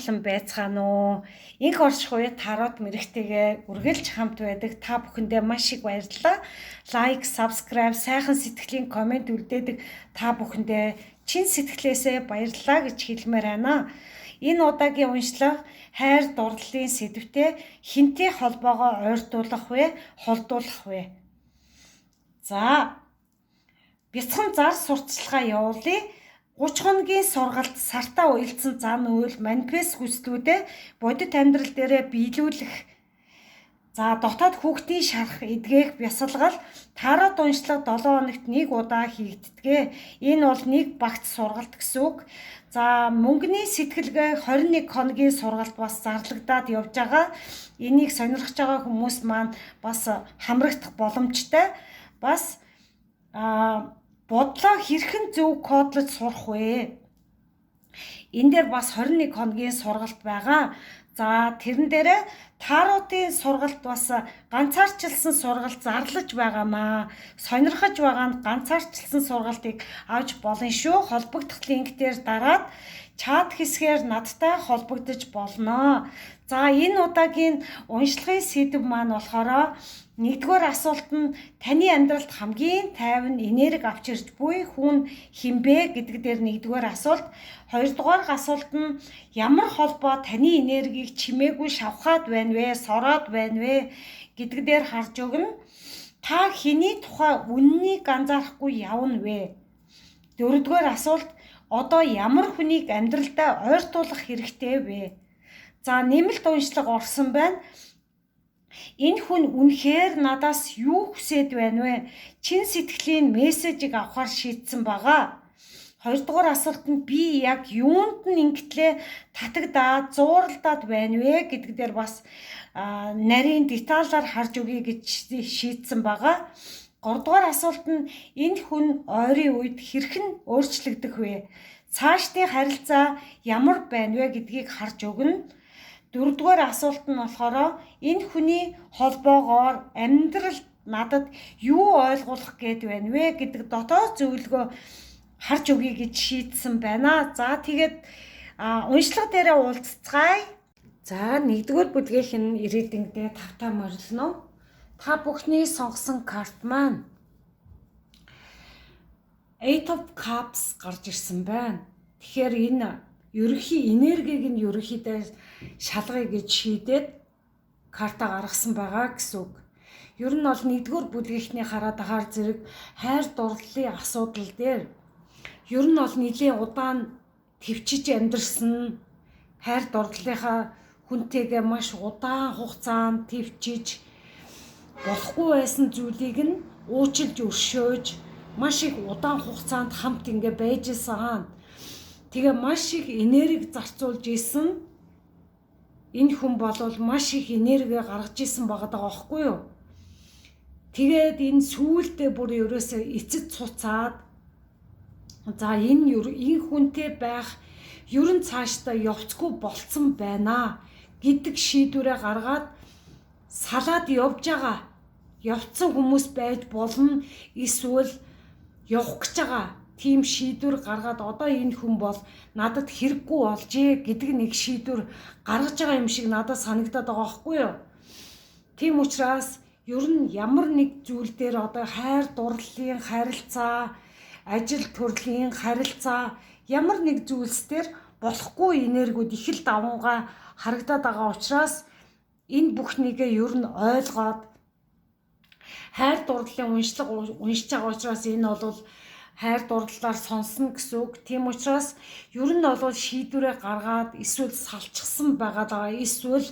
сайхан байцгаана уу? Инх оршихуй тарот мэрэгтэйгээ үргэлж хамт байдаг та бүхэндээ маш их баярлалаа. Лайк, subscribe, сайхан сэтгэлийн комент үлдээдэг та бүхэндээ чин сэтгэлээсээ баярлалаа гэж хэлмээр байна. Энэ удаагийн уншлага хайр дурлалын сэдвтэй хинтээ холбоогоо ойртуулах вэ, холдуулах вэ? За, бяцхан зар сурталчилгаа явуулъя. 30 хоногийн сургалт сартаа уялдсан зан үйл манифест хүслүүдээ бодит амьдрал дээрээ биелүүлэх. За, дотоод хүүхдийн шарах, эдгээх, бясалгал тарот уншлага 7 хоногт нэг удаа хийгддэг. Энэ бол нэг багц сургалт гэсэн үг. За, мөнгөний сэтгэлгээ 21 хоногийн сургалт бас зарлагдаад явж байгаа. Энийг сонирхож байгаа хүмүүс маань бас хамрагдах боломжтой. Бас бодлоо хэрхэн зөв кодлож сурах вэ? Энэ дээр бас 21 хоногийн сургалт байгаа. За, тэрэн дээрээ таротын сургалт бас ганцаарчилсан сургалт зарлаж байгаамаа. Сонирхож байгаа нь ганцаарчилсан сургалтыг авч болно шүү. Холбогдох линк дээр дараад чат хэсгээр надтай холбогдож болно. За, энэ удаагийн уншлагын сэдэв маань болохоор нэгдүгээр асуулт нь таны амьдралд хамгийн тайван энерги авч ирж буй хүн хинбэ гэдэг дээр нэгдүгээр асуулт. Хоёрдугаар асуулт нь ямар холбоо таны энергийг чимээгүй шавхаад байна вэ, сороод байна вэ гэдэг дээр харж өгнө. Та хэний тухай үннийг анзаарахгүй явна вэ? Дөрөвдүгээр асуулт одоо ямар хүнийг амьдралдаа ойртуулах хэрэгтэй вэ? За, нэмэлт уншлага орсон байна. Энэ хүн үнэхээр надаас юу хүсэж байна вэ? Чин сэтгэлийн мессежийг авахар шийдсэн байгаа. Хоёрдугаар асуулт нь би яг юунд нь ингэтлээ татагдаад зууралдаад байна вэ гэдэг дээр бас нарийн деталаар харж өгье гэж шийдсэн байгаа. Гуравдугаар асуулт нь энэ хүн ойрын үед хэрхэн өөрчлөгдөх вэ? Цаашдын харилцаа ямар байна вэ гэдгийг харж өгнө. Дөрөвдүгээр асуулт нь болохоор энэ хүний холбоогоор амьдралд надад юу ойлгуулах гээд байна вэ гэдэг дотоод зөвлөгөө харж өгье гэж шийдсэн байна. За, тэгээд уншлага дээрээ уулзцгаая. За, нэгдүгээр бүлгийн ирээдүйдээ тавтаа морилно. Та бүхний сонгосон карт маань Eight of Cups гарч ирсэн байна. Тэгэхээр энэ ерөнхий энергийг нь ерөнхийдөө шалгая гэж шийдээд карта гаргасан байгаа гэсэн үг. Ер нь бол нэгдүгээр бүлгийнхний хараад ахаар зэрэг хайр дурлалын асуудал дээр ер нь бол нэлийн удаан төвчиж амьдэрсэн хайр дурлалынхаа хүнтэйгээ маш удаан хугацаанд төвчиж болохгүй байсан зүйлийг нь уучлж өршөөж маш их удаан хугацаанд хамт ингээ байж исэн. Тэгээ маш их энерги зарцуулж исэн. Энэ хүн болвол маш их энерги гаргаж исэн байгаа байхгүй юу? Тэгээд энэ сүүлдээ бүр ерөөсөө эцэд цуцаад за энэ хүнтэй байх ерөн цаашдаа явцгүй болцсон байна гэдэг шийдвэрээ гаргаад салаад явж байгаа. Явцсан хүмүүс байж болно, эсвэл явах гэж байгаа. Тийм шийдвэр гаргаад одоо энэ хүн бол надад хэрэггүй болжээ гэдэг нэг шийдвэр гаргаж байгаа юм шиг надад санагдаад байгаа байхгүй юу? Тийм учраас ер нь ямар нэг зүйл дээр одоо хайр дурлалын харилцаа, ажил төрлийн харилцаа ямар нэг зүйлс дээр болохгүй энергиуд их л давангаа харагдаад байгаа учраас энэ бүхнийгээ ер нь ойлгоод хайр дурлалын уншлага уншиж байгаа учраас энэ бол хайр дурлалаар сонсно гэсэн үг. Тийм учраас ер нь бол шийдвэрээ гаргаад эсвэл салчихсан байгаа. Эсвэл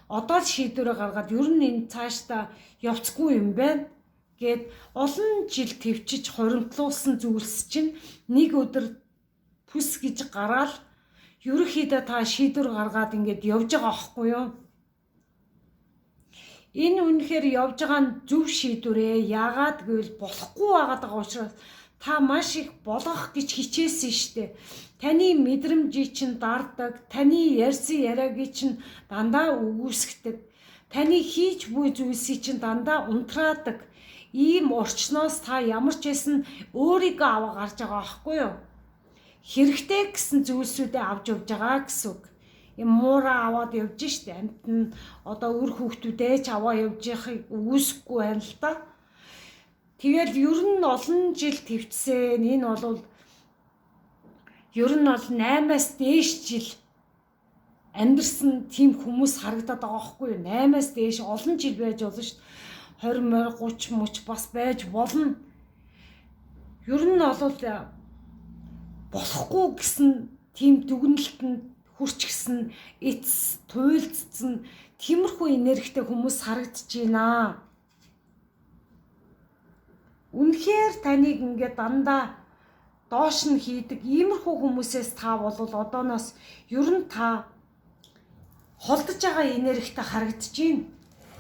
одоо л шийдвэрээ гаргаад ер нь энэ цаашдаа явцгүй юм байна гэд олон жил төвчиж хоримтлуулсан зүйлс чинь нэг өдөр бүс гэж гараад ерөнхийдөө та шийдвэр гаргаад ингээд явж байгаа аахгүй юу? Энэ үнэхээр явж байгаа нь зөв шийдвэрээ. Яагаад гэвэл болохгүй байгаа учраас та маш их болгох гэж хичээсэн штэ. Таны мэдрэмжийг чинь дарддаг, таны ярьсан яриагийн чинь дандаа үгүйсгдэг, таны хийж буй зүйлсийг чинь дандаа унтраадаг. Ийм орчноос та ямар ч байсан өөрийгөө аваа гарч байгаа байхгүй юу? Хэрэгтэй гэсэн зүйлсүүдээ авч явж байгаа гэсэн үг. муура аваад явж штэ. Амьд нь одоо үр хүүхдүүдээ ч аваа явж яхахыг үүсэхгүй байна л да. Тэгэл ер нь олон жил твцсэн. Энэ бол ер нь бол 8-аас дээш жил амьдэрсэн тийм хүмүүс харагдаад байгаа байхгүй юу? 8-аас дээш олон жил байж болно шүү дээ. 20 морь 30 мөч бас байж болно. Ер нь бол болохгүй гэсэн тийм дүгнэлтэнд хүрчихсэн эц туйлдсан тиймэрхүү энергитэй хүмүүс харагдаж байна. Үнэхээр таныг ингээд дандаа доош нь хийдэг иймэрхүү хүмүүсээс та бол одооноос ер нь та холдож байгаа энергитэй харагдаж байна.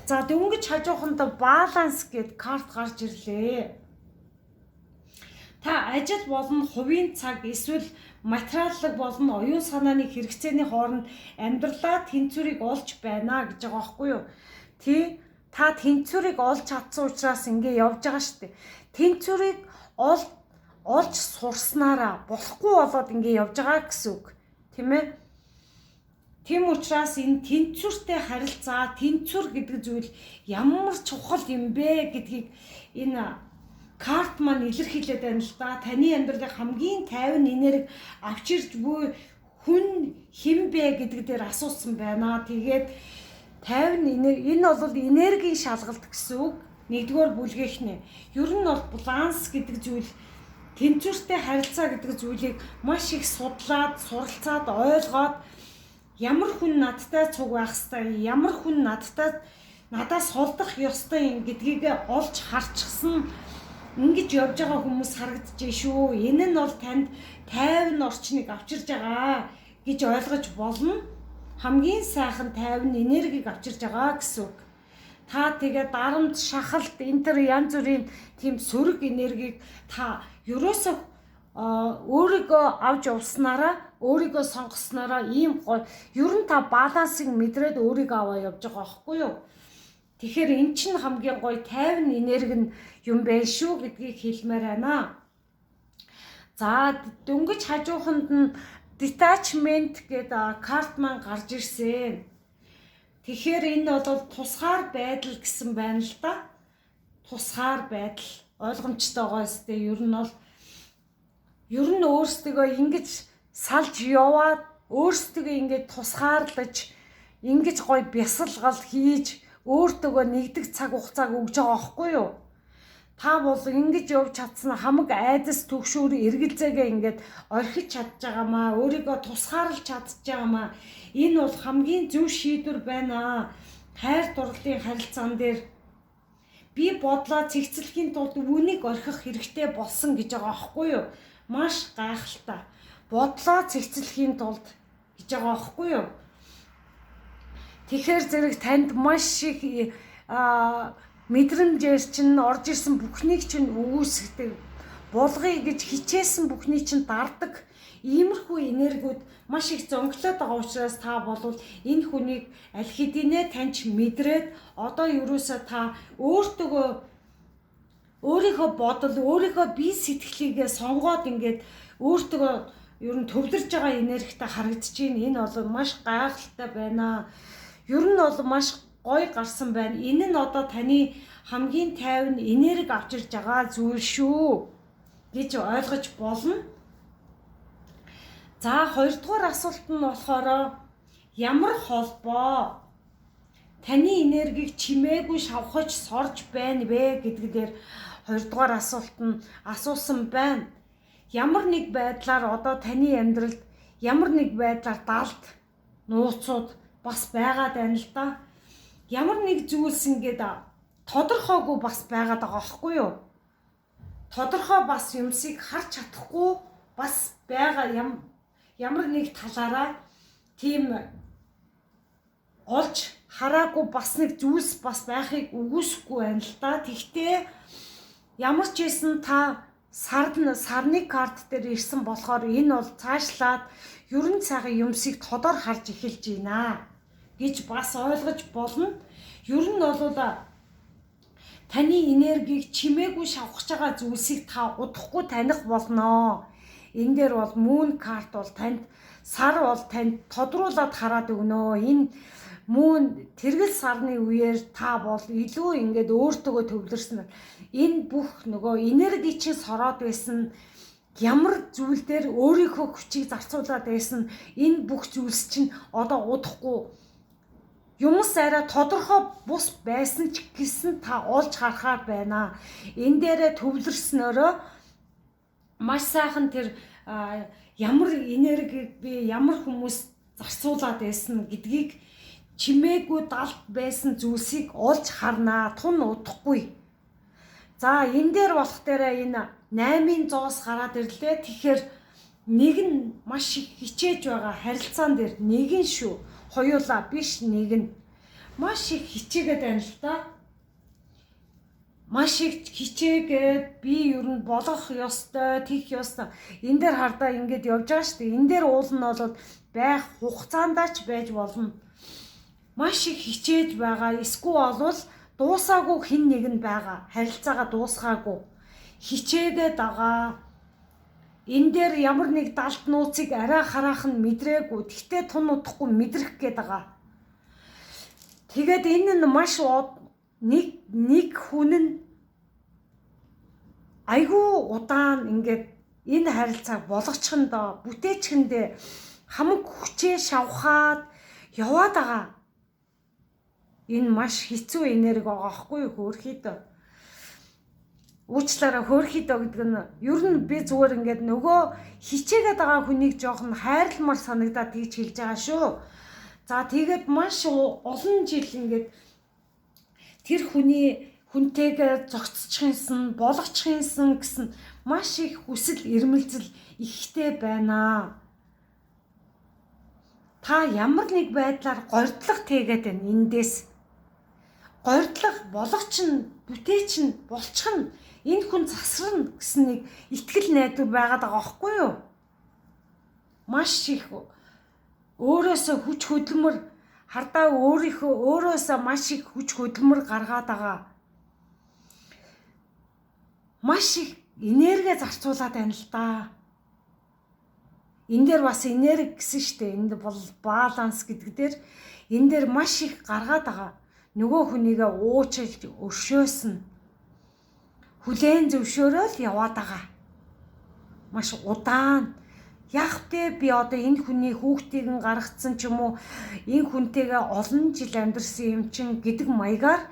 За дөнгөж хажууханд баланс гэд карт гарч ирлээ. Та ажил болон хувийн цаг эсвэл материаллык болон оюун санааны хэрэгцээний хооронд амьдралаа тэнцвэрийг олж байна гэж байгаа байхгүй юу? Та тэнцвэрийг олж чадсан учраас ингэ явж байгаа шүү дээ. Тэнцвэрийг олж сурснараа болохгүй болоод ингэ явж байгаа гэсэн үг. Тийм ээ? Тийм учраас энэ тэнцвэртэй харилцаа, тэнцвэр гэдэг зүйл ямар чухал юм бэ гэдгийг энэ карт маань илэрхийлээд байна л да. Таны амьдралыг хамгийн тайван энерги авчирч буй хүн хэн бэ гэдэг дээр асуусан байна. Тэгээд тайван энерги энэ бол энергийн шалгалт гэсэн үг. Нэгдүгээр бүлгийнхнээ. Ер нь бол баланс гэдэг зүйл тэнцвэртэй харилцаа гэдэг зүйлийг маш их судлаад, суралцаад, ойлгоод ямар хүн надтай цуг байх ёстой, ямар хүн надаас холдох ёстой юм гэдгийг олж харчихсан ингэж явж байгаа хүмүүс харагдаж байна шүү. Энэ нь бол танд тайван орчныг авчирж байгаа гэж ойлгож болно. Хамгийн сайхан тайван энергийг авчирж байгаа гэсэн үг. Та тэгээ дарамт, шахалт, энтер янз бүрийн тийм сөрөг энергийг та ерөөсөө өөрийгөө авч явснараа, өөрийгөө сонгоснараа ийм гоё ер нь та балансыг мэдрээд өөрийгөө аваа явж байгаа байхгүй юу? Тэгэхээр эн чинь хамгийн гоё тайван энерги нь юм байна шүү гэдгийг хэлмээр байна. За дөнгөж хажууханд нь detachment гэдэг карт маань гарч ирсэн. Тэгэхээр энэ бол тусгаар байдал гэсэн байна л да. Тусгаар байдал ойлгомжтойгоо өстэй ер нь өөрсдөө ингэж салж яваад өөрсдөө ингэж тусгаарлаж ингэж гоё бясалгал хийж өөртөө нэгдэг цаг хугацааг өгж байгаа байхгүй юу? Та бол ингэж явж чадсан хамаг айдас төгшөөр эргэлзээгээ ингэж орхиж чадж байгаамаа, өөрийгөө тусгаарлаж чадж байгаамаа. Энэ бол хамгийн зөв шийдвэр байна. Хайр дурлалын харилцаан дээр би бодлоо цэгцлэхийн тулд үнийг орхих хэрэгтэй болсон гэж байгаа байхгүй юу? Маш гайхалтай. Бодлоо цэгцлэхийн тулд гэж байгаа байхгүй юу? Тэгэхээр зэрэг танд маш их мэдрэмжээр чинь орж ирсэн бүхнийг чинь өгөөсгдөг. Булгая гэж хичээсэн бүхний чинь дардаг. Иймэрхүү энергиуд маш их зөнгөлөөд байгаа учраас та болвол энэ хүнийг аль хэдийнэ таньж мэдрээд одоо ерөөсөө та өөрийнхөө бодол, өөрийнхөө бие сэтгэлийгээ сонгоод ингээд өөртөө ер нь төвлөрж байгаа энергитэй харагдаж байна. Энэ бол маш гайхалтай байна. Ер нь бол маш гоё гарсан байна. Энэ нь одоо таны хамгийн тайван энерги авчирж байгаа зүйл шүү гэж ойлгож болно. За хоёрдугаар асуулт нь болохоор ямар холбоо таны энергийг чимээгүй шавхаж сорж байна вэ гэдэг дээр хоёрдугаар асуулт нь асуусан байна. Ямар нэг байдлаар одоо таны амьдралд ямар нэг байдлаар далд нууцуд бас байгаад байна л да. Ямар нэг зүйлс ингээд тодорхойгүй бас байгаад байгаа байхгүй юу? Тодорхой бас юмсыг харж чадахгүй бас байгаа ямар нэг талаараа тийм олж хараагүй бас нэг зүйлс бас байхыг үгүйсэхгүй байна л да. Тэгтээ ямар ч байсан та сарны карт дээр ирсэн болохоор энэ бол цаашлаад ерөн цагийн юмсыг тодор харж эхэлж байна гэж бас ойлгож болно. Ер нь бол таны энергийг чимээгүй шавхаж байгаа зүйлсийг та удахгүй таних болно. Энэ дээр бол moon карт бол танд сар бол танд тодруулаад хараад өгнө. Энэ мөн тэргэл сарны үеэр та бол илүү ингээд өөртөөгөө төвлөрсөн. Энэ бүх нөгөө энерги чинь сороод байсан ямар зүйл дээр өөрийнхөө хүчийг зарцуулаад байсан энэ бүх зүйлс чинь одоо удахгүй юмс арай тодорхой бус байсан ч гэсэн та олж харахаар байна. Энэ дээрээ төвлөрснөөрөө маш сайхан тэр ямар энергийг би ямар хүмүүс зарцуулаад байсан гэдгийг чимээгүй далд байсан зүйлсийг олж харнаа. Тун удахгүй. За энэ дээр болох дээрээ энэ 8-100-аас гараад ирлээ. Тэгэхээр нэг нь маш их хичээж байгаа харилцаан дээр нэг нь шүү. Хоёулаа биш нэг нь маш их хичээгээд байна л да. Маш их хичээгээд би ер нь болгох ёстой, тийх ёстой. Энэ дээр хардаа ингэж явж байгаа шүү дээ. Энэ дээр уул нь бол байх хугацаандаа ч байж болно. Маш их хичээж байгаа. Эсвэл олвол дуусаагүй хэн нэг нь байгаа. Харилцаагаа дуусгаагүй. Хичээгээд байгаа. Энэ дээр ямар нэг далд нууцыг арай хараах нь мэдрээгүй. Тэгтээ тун удахгүй мэдрэх гээд байгаа. Тэгээд энэ нь маш нэг хүн нь айгүй удаан ингээд энэ харилцааг болгочихондоо бүтээчгэндээ хамаг хүчээ шавхаад яваад байгаа. Энэ маш хэцүү энерги байгаа хгүй юу хөөрхийдөө. Уучлаарай хөөрхийдөө гэдэг нь ер нь би зүгээр ингээд нөгөө хичээгээд байгаа хүнийг жоохон хайрламар санагдаад тийж хэлж байгаа шүү. За тэгээд маш олон жил ингээд тэр хүнтэйгээ зогцчихсан, болгочихсан гэсэн маш их хүсэл эрмэлзэл ихтэй байна. Та ямар нэг байдлаар гордлого тэгээд байна эндээс. Гордлого болгоч нь бүтээч нь болчих нь энэ хүн засарна гэсэн нэг итгэл найдвар байгаад байгаа байхгүй юу? Маш их өөрөөсөө хүч хөдөлмөр хардаа өөрөөсөө маш их хүч хөдөлмөр гаргаад байгаа. Маш их энерги зарцуулаад байна л да. Энэ дээр бас энерги гэсэн штэ. Энд бол баланс гэдэг дээр энэ дээр маш их гаргаад байгаа. Нөгөө хүнийгээ уучлж өршөөснө. Хүлээн зөвшөөрөөл яваад байгаа. Маш удаан. Яг тэ би одоо энэ хүний хүүхдийг нь гаргацсан ч юм уу энэ хүнтэйгээ олон жил амьдарсан юм чин гэдэг маягаар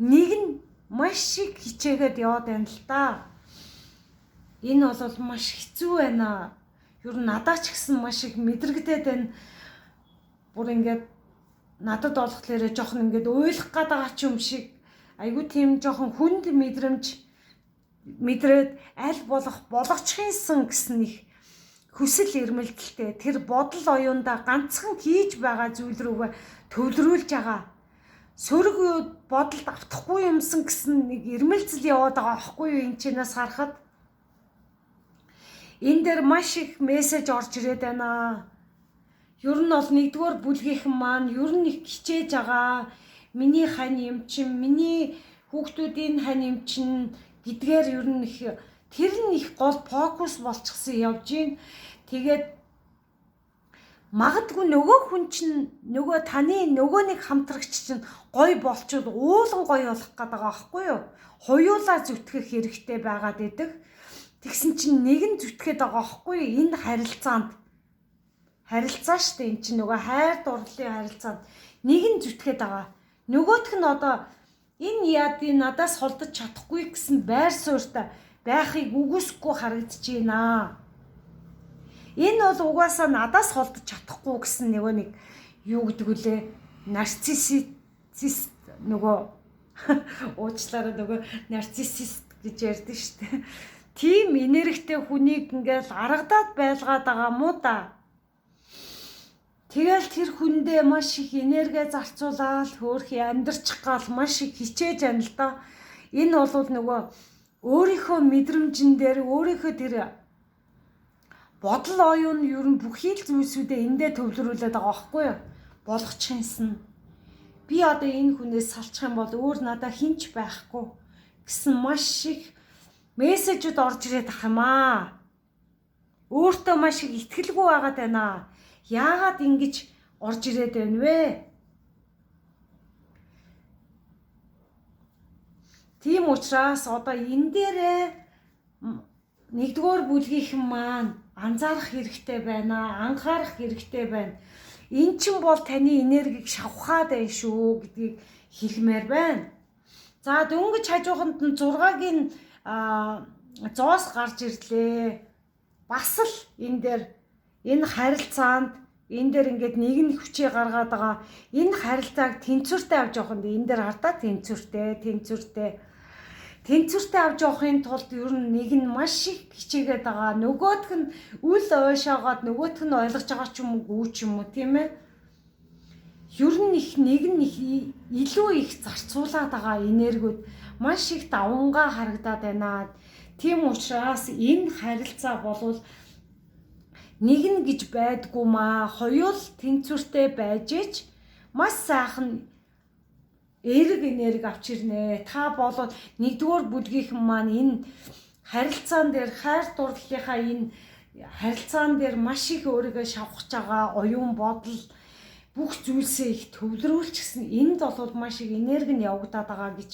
нэг нь маш их хичээгээд яваад байна л да. Энэ бол маш хэцүү байна. Ер нь надад ч гэсэн маш их мэдрэгдээд байна. Бүр ингээд надад болохоор жоохон ингээд уйлах гээд байгаа ч юм шиг айгүй тийм жоохон хүнд мэдрээд аль болгочихсан гэсэн их хүсэл эрмэлдэлтэй тэр бодол оюунда ганцхан хийж байгаа зүйл рүүгээ төвлөрүүлж байгаа. Сөрөг бодолд автахгүй юмсан гэсэн нэг эрмэлзэл яваад байгаа аахгүй юу энэ чинээс харахад. Энэ дээр маш их мессеж орж ирээд байна. Ер нь бол нэгдүгээр бүлгийнхэн маань ер нь их хичээж байгаа. Миний хань юм чин, миний хүүхдүүдийн хань юм чин гэдгээр ер нь их тэр нь их гол фокус болчихсон явж гин. Тэгээд магадгүй нөгөө хүн чинь нөгөө таны нөгөө нэг хамтрагч чинь гой болчвол уулан гой болох гээд байгаа аахгүй юу? Хоёулаа зүтгэх хэрэгтэй байгаад идэг. Тэгсэн чинь нэг нь зүтгээд байгаа аахгүй юу? Энэ харилцаа штэ эн чинь нөгөө хайр дурлалын харилцаанд нэг нь зүтгээд байгаа. Нөгөөх нь одоо энэ яадын надаас холдож чадахгүй гэсэн байр суурьтай байхыг үгүйсэхгүй харагдаж байна. Энэ бол угаасаа надаас холдож чадахгүй гэсэн нэг юу гэдэг үлээ нарциссист нөгөө уучлаарай нөгөө нарциссист гэж ярьдэн штэ. Тим энергитэй хүнийг ингээл аргадаад байлгаад байгаа мó да. Тэгэл тэр хүндээ маш их энерги зарцуулаад хөөрхий амьдрчих гал маш их хичээж байна л да. Энэ бол нөгөө өөрийнхөө мэдрэмжэн дээр өөрийнхөө тэр бодол оюун ер нь бүхий л зүйлсүүдээ эндээ төвлөрүүлээд байгаа байхгүй юу? Болгочихсон. Би одоо энэ хүнээс салчих юм бол өөр надад хинч байхгүй гэсэн маш их мессежүүд орж ирээд ах юм аа. Өөртөө маш их итгэлгүй байгаад байна. Яагаад ингэж орж ирээд байна вэ? Тийм учраас одоо энэ дээрээ нэгдүгээр бүлгийнхэн маань анзаарах хэрэгтэй байна, анхаарах хэрэгтэй байна. Энэ чинь бол таны энергийг шавхаад байна шүү гэдгийг хэлмээр байна. За дөнгөж хажууханд нь 6-гийн зоос гарч ирлээ. Бас л энэ дээр энэ харилцаанд энэ дээр ингээд нэг нь хүчээ гаргаад байгаа. Энэ харилцааг тэнцвэртэй авч явах нь энэ дээр хардаа тэнцвэртэй авч явахын тулд ер нь нэг нь маш их хичээгээд байгаа. Нөгөөх нь үл ойшоогоод нөгөөх нь ойлгож байгаа ч юм уу тийм ээ. Ер нь нэг нь илүү их зарцуулаад байгаа энергиуд маш их давангаа харагдаад байна. Тийм учраас энэ харилцаа болвол нэг нь гэж байдгүй маа. Хоёул тэнцвэртэй байж ич маш сайхан эрг энерги авч ирнэ. Та болоод нэгдүгээр бүлгийнхэн маань энэ харилцаан дээр хайр дурлалынхаа энэ харилцаан дээр маш их өөрийгөө шавхаж байгаа оюун бодол бүх зүйлсээ их төвлөрүүлчихсэн. Энд бол маш их энерги нь явагдаад байгаа гэж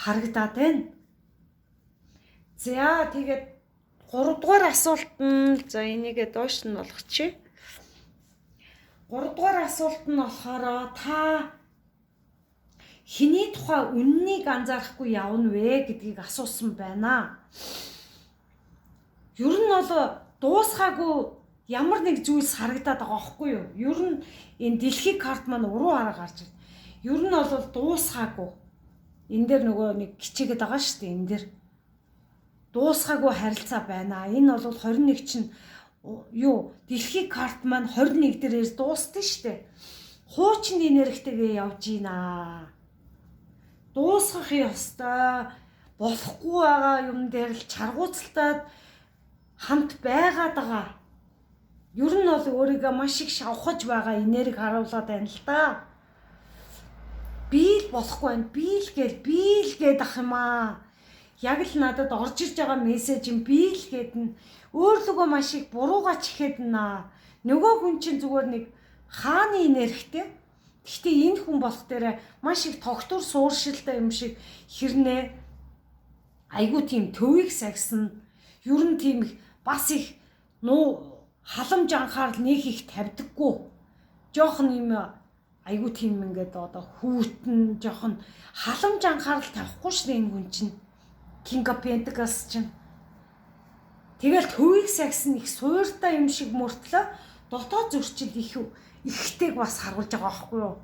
харагдаад байна. За тэгээд 3 дугаар асуулт нь за энийгээ доош нь болгочих. 3 дугаар асуулт нь болохоор та хэний тухай үннийг анзаарахгүй явна вэ гэдгийг асуусан байна. Ер нь бол дуусгаагүй ямар нэг зүйлс харагдаад байгаа байхгүй юу? Ер нь энэ дэлхийн карт маань уруу хараа гарч байна. Ер нь бол дуусгаагүй. Энэ дээр нөгөө нэг хичээгээд байгаа шүү дээ. Энэ дээр дуусгаагүй харилцаа байна. Энэ бол 21 чинь дэлхийн карт маань 21 дээрээс дууссан шүү дээ. Хуучин энергитэйгээ явж гинэ. Дуусгах ёстой болохгүй байгаа юм дээр л чаргууцалтаад хамт байгаад байгаа. Ер нь бол өөрийгөө маш их шавхаж байгаа энерги харуулад байна л да. Би л болохгүй байна. Би л гээд ах юм аа. Яг л надад орж ирж байгаа мессеж юм би л гээд нь өөрлөгөө маш их буруугач ихэд наа. Нөгөө хүн чинь зүгээр нэг хааны энергитэй. Гэхдээ энэ хүн болох дээр маш их тогтвор сууршилтай юм шиг хэрнээ айгуу тийм төвийг сагсна. Ер нь тийм их бас их халамж анхаарал нэг их тавьдаггүй. Жохон юм айгуу тийм ингээд одоо хүүтэн жохон халамж анхаарал тавихгүй шнэ энэ хүн чинь. King of Pentacles чинь. Тэгэл төвийг сагсна их суйртай юм шиг мөртлөө дотоод зөрчил ихтэйг бас харуулж байгаа байхгүй юу?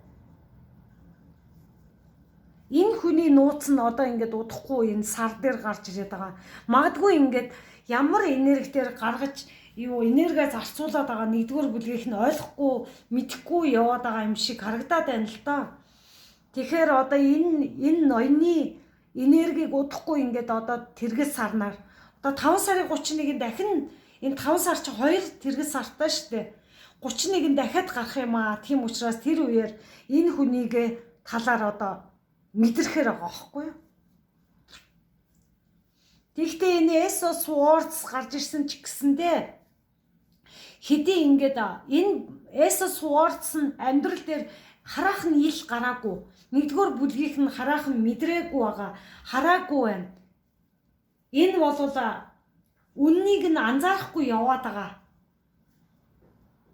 Энэ хүний нууц нь одоо ингээд удахгүй энэ сар дээр гарч ирээд байгаа. Магадгүй ингээд ямар энергиээр гаргаж энерги зарцуулаад байгаа нэгдүгээр бүлгийнх нь ойлгохгүй, мэдэхгүй яваад байгаа юм шиг харагдаад байна л да. Тэгэхээр одоо энэ ноёны энергийг удахгүй ингээд одоо тэргэл сарнаар одоо 5 сарын 31-нд дахин энэ 5 сар чи 2 тэргэл сартай шүү дээ. 31-нд дахиад гарах юм аа. Тийм учраас тэр үеэр энэ хүнийг талаар одоо мэдрэхээр байгаа байхгүй юу? Тэгвэл энэ Ace of Swords гарч ирсэн ч гэсэндээ хэдий ингээд энэ Ace of Swords нь амьдрал дээр хараахан ил гараагүй. Нэгдүгээр бүлгийнх нь хараахан мэдрээгүй байгаа. Хараагүй байна. Энэ бол үннийг нь анзаарахгүй яваад байгаа.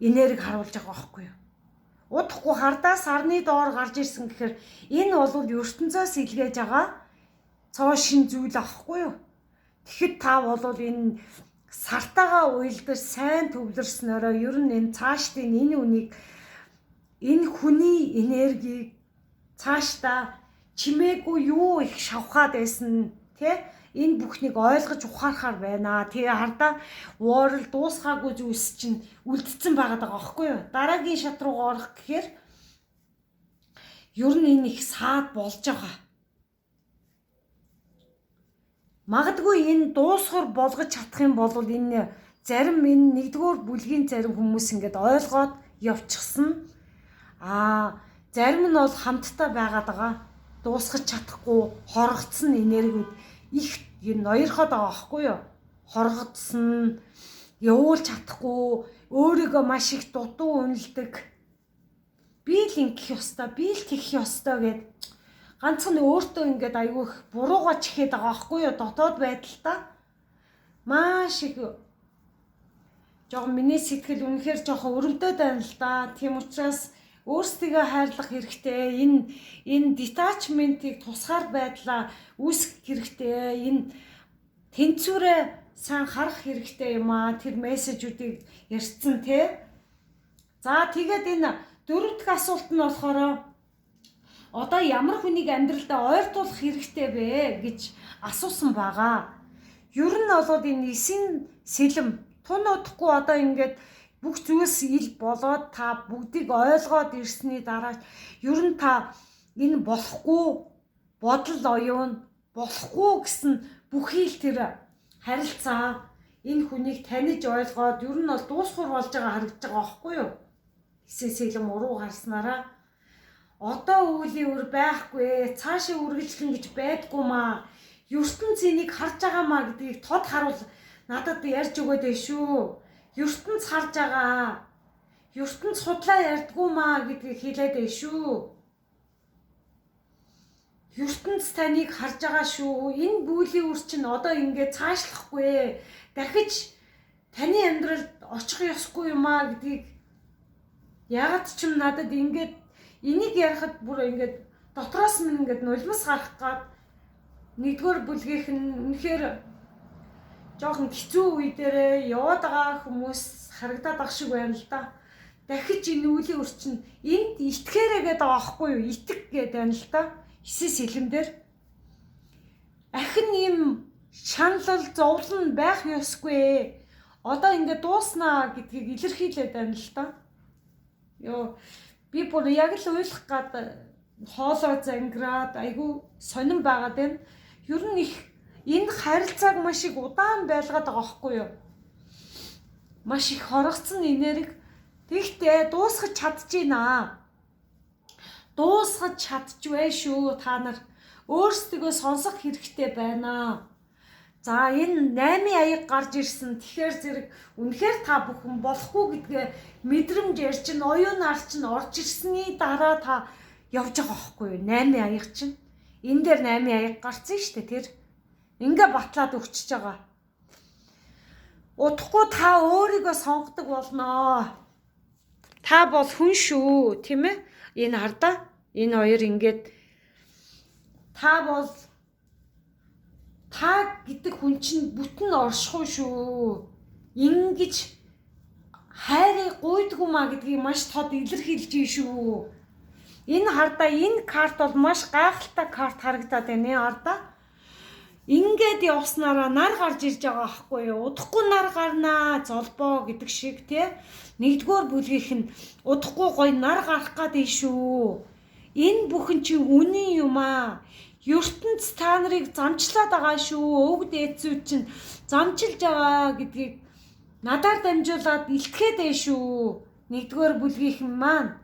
Энерги харуулж байгаа байхгүй юу? Удахгүй хардаа сарны доор гарч ирсэн гэхээр энэ бол ертөнцөөс илгээж байгаа цоо шин зүйл ахгүй юу? Тэгэхэд та бол энэ сартаага уйлдаж сайн төвлөрснөөрөө ер нь энэ цаашдын энэ үнийг энэ хүний энергийг цаашдаа чимээгүй юу их шавхаад байсан тий? Энэ бүхнийг ойлгож ухаарахаар байна. Тэгээ хардаа world дуусгаагүй зүйлс чинь үлдсэн байгаа даа байхгүй юу? Дараагийн шат руу орох гэхээр ер нь энэ их саад болж байгаа. Магадгүй энэ дуусгар болгож чадах юм бол энэ зарим энэ нэгдүгээр бүлгийн зарим хүмүүс ингээд ойлгоод явчихсан. Зарим нь бол хамтдаа байгаад байгаа. Дуусгаж чадахгүй хорогдсон энергиуд их ноёрхоод байгаа байхгүй юу? Хоргодсон явуулж чадахгүй, өөрийгөө маш их дутуу үнэлдэг. Би л ингэх ёстой, би л тэгэх ёстой гэд ганцхан өөртөө ингээд айгүй их буруугаа чихээд байгаа байхгүй юу? Дотоод байдалтай маш их жоохон миний сэтгэл үнэхээр жоохон өрөвдөд байна л да. Тийм учраас өөрсдийгөө хайрлах хэрэгтэй. Энэ detachment-ийг тусгаар байдлаа үүсгэх хэрэгтэй. Энэ тэнцвэрээ сайн харах хэрэгтэй юм аа. Тэр мессежүүдийг ярьсан те. За тэгээд энэ дөрөв дэх асуулт нь болохоор одоо ямар хүнийг амьдралдаа ойртуулах хэрэгтэй бэ гэж асуусан байгаа. Ер нь бол энэ 9 сэлэм тун удахгүй одоо ингээд бүх зүйлс ил болоод та бүгдийг ойлгоод ирсний дараа ер нь та энэ болохгүй бодол оюун болохгүй гэсэн бүхий л тэр харилцаа энэ хүнийг таних ойлгоод ер нь бол дуусхур болж байгаа харагдаж байгаа байхгүй юу? 9 сэлэм уруу гарснараа одоо үүлийн үр байхгүй, цаашаа үргэлжлэн гэж байдгүй маа. ертөнцийн энийг харж байгаа маа гэдгийг тод харуул надад ярьж өгөөд ээ шүү. ертөнц харж байгаа. ертөнц судлаа ярьдгүй маа гэдгийг хэлээд ээ шүү. ертөнц таныг харж байгаа шүү. Энэ бүлийн үр чинь одоо ингээд цаашлахгүй. Дахиж таны амьдралд очих ёсгүй юм аа гэдгийг ягаад ч юм надад ингээд энийг ярихад бүр ингээд дотроос минь ингээд нулимс гарах гад нэгдүгээр бүлгийнх нь үнэхээр жоохон хэцүү үе дээрээ яваад байгаа хүмүүс харагдаад ах шиг байна л да. Дахиж энэ үеийн өрчин энд итгэхээрээ гэдэг байгаа байхгүй юу? Итг гэдэг байна л да. 9 сэлэмдэр ахин юм шаналл зовлон байх ёсгүй. Одоо ингээд дууснаа гэдгийг илэрхийлээд байна л да. Йоо би бүр яг л ойлгох гад хоолоо зангираад айгүй сонирн байгаад байна. Ер нь их энэ харилцааг маш их удаан байлгаад байгаа байхгүй юу? Маш их хорогцсон энерги. Тэгтээ дуусгаж чадчихна. Дуусгаж чадчихвэ шүү та нар. Өөрсдөө сонсох хэрэгтэй байна. За энэ 8 аяг гарч ирсэн. Тэгэхээр зэрэг үнэхээр та бүхэн болохгүй гэдгээ мэдрэмж ярьж н оюунаар чинь орж ирсний дараа та явж байгаа байхгүй юу? 8 аяг чинь. Энэ дээр 8 аяг гарцсан шүү дээ тэр. Ингээ батлаад өгчөж байгаа. Удахгүй та өөрийгөө сонгодог болноо. Та бол хүн шүү, тийм ээ? Энэ хардаа энэ хоёр ингээд та бол та гэдэг хүн чинь бүтэн оршихуй шүү. Ингэж хайрыг гуйдгүй маа гэдгийг маш тод илэрхийлж шүү. Энэ хардаа энэ карт бол маш гайхалтай карт харагдаад байна хардаа. Ингээд явснараа нар гарч ирж байгаа байхгүй юу? Удахгүй нар гарнаа золбоо гэдэг шиг тий. Нэгдүгээр бүлгийнх нь удахгүй гоё нар гарах гэдэг шүү. Энэ бүхэн чинь үнэн юм аа. ертөнц та нарыг замчлаад байгаа шүү. Өвөг дээдсүүд чинь замчилж байгаа гэдгийг надаар дамжуулаад илтгэхэд ээ шүү. Нэгдүгээр бүлгийнхэн маань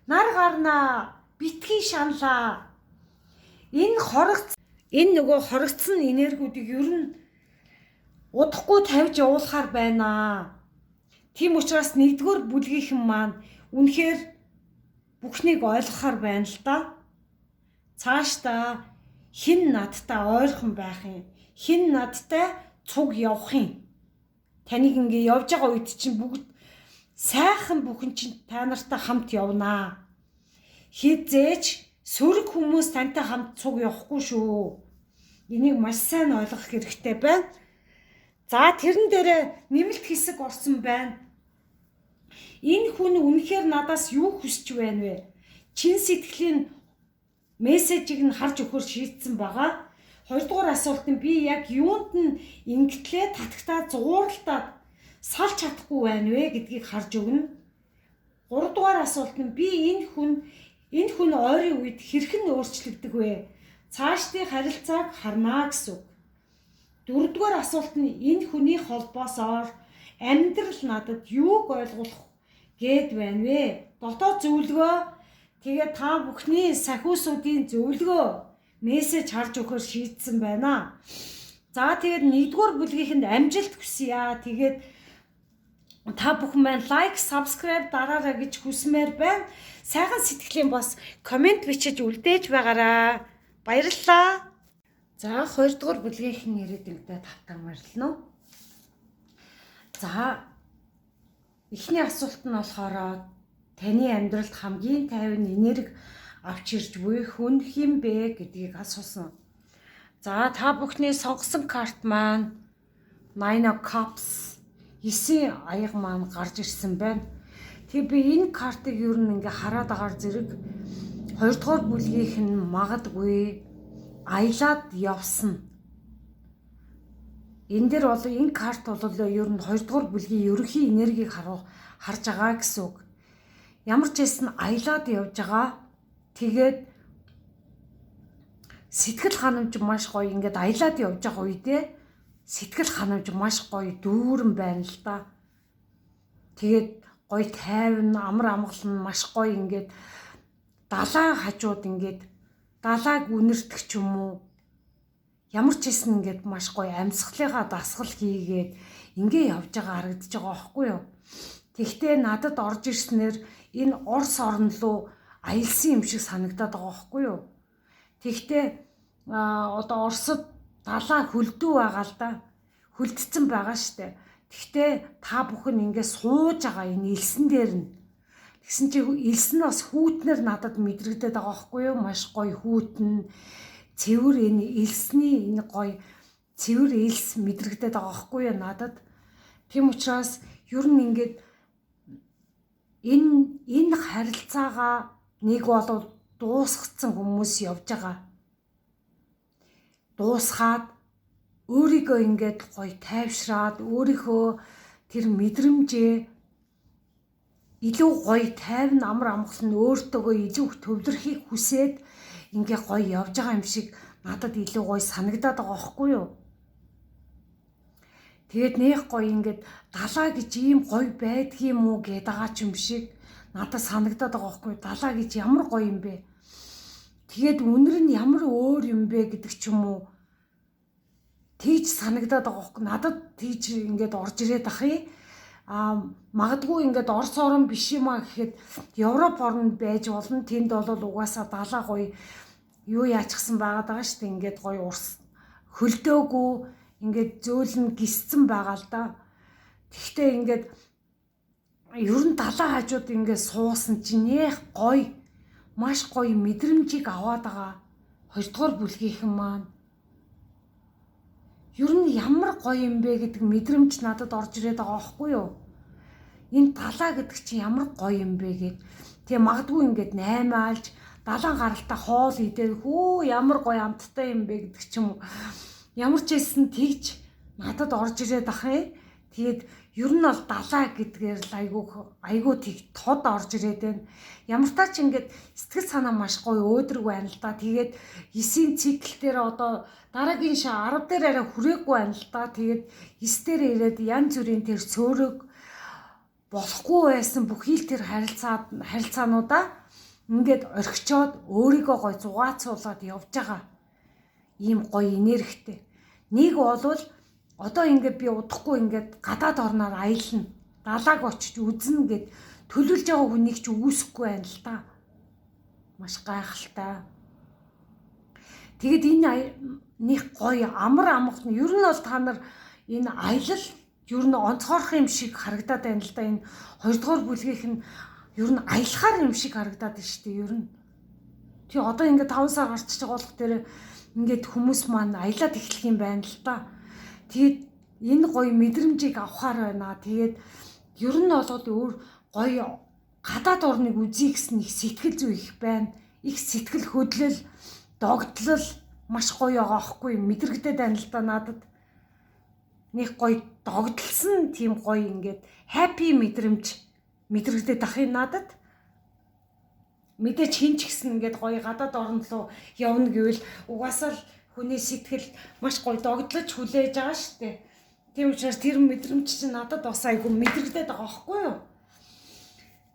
нар гарнаа, битгий шаналаа. Энэ нөгөө хоригдсан энергиудыг ер нь удахгүй тавьж явуулахар байна. Тийм учраас нэгдүгээр бүлгийнхэн маань үнэхээр бүхнийг ойлгохоор байна л да. Цаашдаа хэн надтай ойрхон байх юм? Хэн надтай цуг явах юм? Таныг ингээ явж байгаа үед чинь бүгд сайхан бүхэн чинь та нартай хамт явнаа. Хизээж сөрөг хүмүүс тантай хамт цуг явахгүй шүү. Энийг маш сайн ойлгох хэрэгтэй байна. За тэрэн дээр нэмэлт хэсэг орсон байна. Энэ хүн үнэхээр надаас юу хүсэж байна вэ? Чин сэтгэлийн мессежийг нь харж өгөхөөр шийдсэн байгаа. Хоёрдугаар асуулт нь би яг юунд нь ингэтлээ татагтаа зууралтаад салж чадахгүй байна вэ гэдгийг харж өгнө. Гуравдугаар асуулт нь би энэ хүн ойрын үед хэрхэн өөрчлөгдөг вэ? Цаашдын харилцааг харнаа гэсэн үг. Дөрөвдүгээр асуулт нь энэ хүний холбоосоор амьдрал надад юуг ойлгуулах гээд байна вэ? Дотоод зөвлөгөө тэгээ та бүхний сахиусуудын зөвлөгөө мессеж харж өгөхөөр шийдсэн байна. За тэгээд нэгдүгээр бүлгийнхэнд амжилт хүсье. Тэгээд Та бүхэн маань лайк, subscribe дараарай гэж хүсмээр байна. Сайхан сэтгэлийн бас комент бичиж үлдээж байгаарай. Баярлалаа. За 2 дугаар бүлгийнхэн ирээдүйдээ тавтамжлана. За эхний асуулт нь болохоор таны амьдралд хамгийн тайван энерги авч ирж буй хүн хэн бэ гэдгийг асуусан. За та бүхний сонгосон карт маань Nine of Cups 9 аяга маань гарч ирсэн байна. Тэгээ би энэ картыг ер нь ингээ хараад агаар зэрэг 2 дугаар бүлгийнх нь магадгүй аялаад явсан. Энэ дээр бол энэ карт бол ер нь 2 дугаар бүлгийн ерөнхий энергийг харж байгаа гэсэн үг. Ямар ч байсан аялаад явж байгаа. Тэгээд сэтгэл ханамж маш гоё ингээд аялаад явж байгаа үедээ сэтгэл ханамж маш гоё дүүрэн байна л да. Тэгээд гоё тайван амар амгалан маш гоё ингээд далайн хажууд ингээд далайг үнэртэх ч юм уу. Ямар ч хэсэн ингээд маш гоё амьсгалынхаа дасгал хийгээд ингээ явж байгаа харагдаж байгаа байхгүй юу. Тэгтээ надад орж ирснээр энэ Орос орн руу аялсан юм шиг санагдаад байгаа байхгүй юу. Тэгтээ одоо Оросд далаа хөлдөө байгаа л да. Хөлдсөн байгаа штэ. Тэгтээ та бүхэн ингээ сууж байгаа энэ элсэн дээр нь. Тэгсэн чи элс нь бас хүүтнэр надад мэдрэгдээд байгаа байхгүй юу? Маш гоё хүүтэн. Цэвэр энэ элсний энэ гоё цэвэр элс мэдрэгдээд байгаа байхгүй юу надад. Тийм учраас ер нь ингээд энэ харилцаагаа нэг бол дуусгацсан хүмүүс явж байгаа. Дуусгаад өөрийгөө ингээд гоё тайвшраад өөрийнхөө тэр мэдрэмжээ илүү гоё тайван амар амгалан өөртөөгөө илүү төвлөрөхийг хүсээд ингээ гоё явж байгаа юм шиг надад илүү гоё санагдаад байгаа байхгүй юу. Тэгээд нэх гоё ингээд далаа гэж ийм гоё байдгийм үү гэдэг байгаа ч юм шиг надад санагдаад байгаа байхгүй юу. Далаа гэж ямар гоё юм бэ. Тэгээд үнэр нь ямар өөр юм бэ гэдэг ч юм уу. Тийж санагдаад байгаа байхгүй. Надад тийж ингээд орж ирээд ахыг. Магадгүй ингээд Орос орн биш юм а гэхэд Европ орнд байж болно. Тэнд бол угаасаа далаа гоё юу яачихсан байгаад байгаа шүү дээ. Ингээд гоё хөлдөөгүй ингээд зөөлн гисцэн байгаа л да. Тэгтээ ингээд ер нь далаа хажууд ингээд суусан чинь нэх гоё маш гоё мэдрэмжийг аваад байгаа 2 дугаар бүлгийнхэн маань. Ер нь ямар гоё юм бэ гэдэг мэдрэмж надад орж ирээд байгаа байхгүй юу? Энэ далаа гэдэг чинь ямар гоё юм бэ гэд. Тэгээ магадгүй ингээд 8 айлж далайн гаралтай хоол идээд хөө ямар гоё амттай юм бэ гэдэг ч юм уу. Ямар ч хэлсэн тэгж надад орж ирээд ахыг. Тэгээд ер нь бол далаа гэдгээр л айгүй тэг тод орж ирээд байна. Ямар таа ч ингээд сэтгэл санаа маш гоё өөдрөг байна л да. Тэгээд 9-ийн цикл дээр одоо дараагийн 10 дээр арай хүрээгүй байна л да. Тэгээд 9 дээр ирээд янз бүрийн тэр цөөрөг болохгүй байсан бүхий л тэр харилцаануудаа ингээд орхичоод өөрийгөө гоё зугаацуулаад явж байгаа. Ийм гоё энергитэй. Нэг болвол одоо ингээд би удахгүй ингээд гадаад орноор аялна. Далааг очиж үзнэ гэд төлөвлөж байгаа хүнийг ч үүсэхгүй байна л да. Маш гайхалтай. Тэгэд энэ нэг гоё амар амгалан ер нь бол та нар энэ аялал ер нь онцгойрох юм шиг харагдаад байна л да. Энэ 2 дугаар бүлгийнх нь ер нь аялахаар юм шиг харагдаад байна шүү дээ ер нь. Тэгээ одоо ингээд 5 сар гарчиж байгаа болох дээр ингээд хүмүүс маань аялаад эхлэх юм байна л да. Тэгээд энэ гоё мэдрэмжийг авахаар байна. Тэгээд ер нь бол өөр гоё гадаад орныг үзье гэсэн их сэтгэл зүй их байна. Их сэтгэл хөдлөл, догтлол маш гоё байгаа аахгүй мэдрэгдээд байна л да надад. Нэг гоё догтлсон тийм гоё ингээд happy мэдрэмж мэдрэгдээд ахын надад. Мэдээч хин ч гэсэн ингээд гоё гадаад орн руу явна гэвэл угаасаа л хүний сэтгэл маш гоё догдлож хүлээж байгаа шүү дээ. Тийм учраас тэр мэдрэмж чинь надад бас айгүй мэдрэгдээд байгаа байхгүй юу?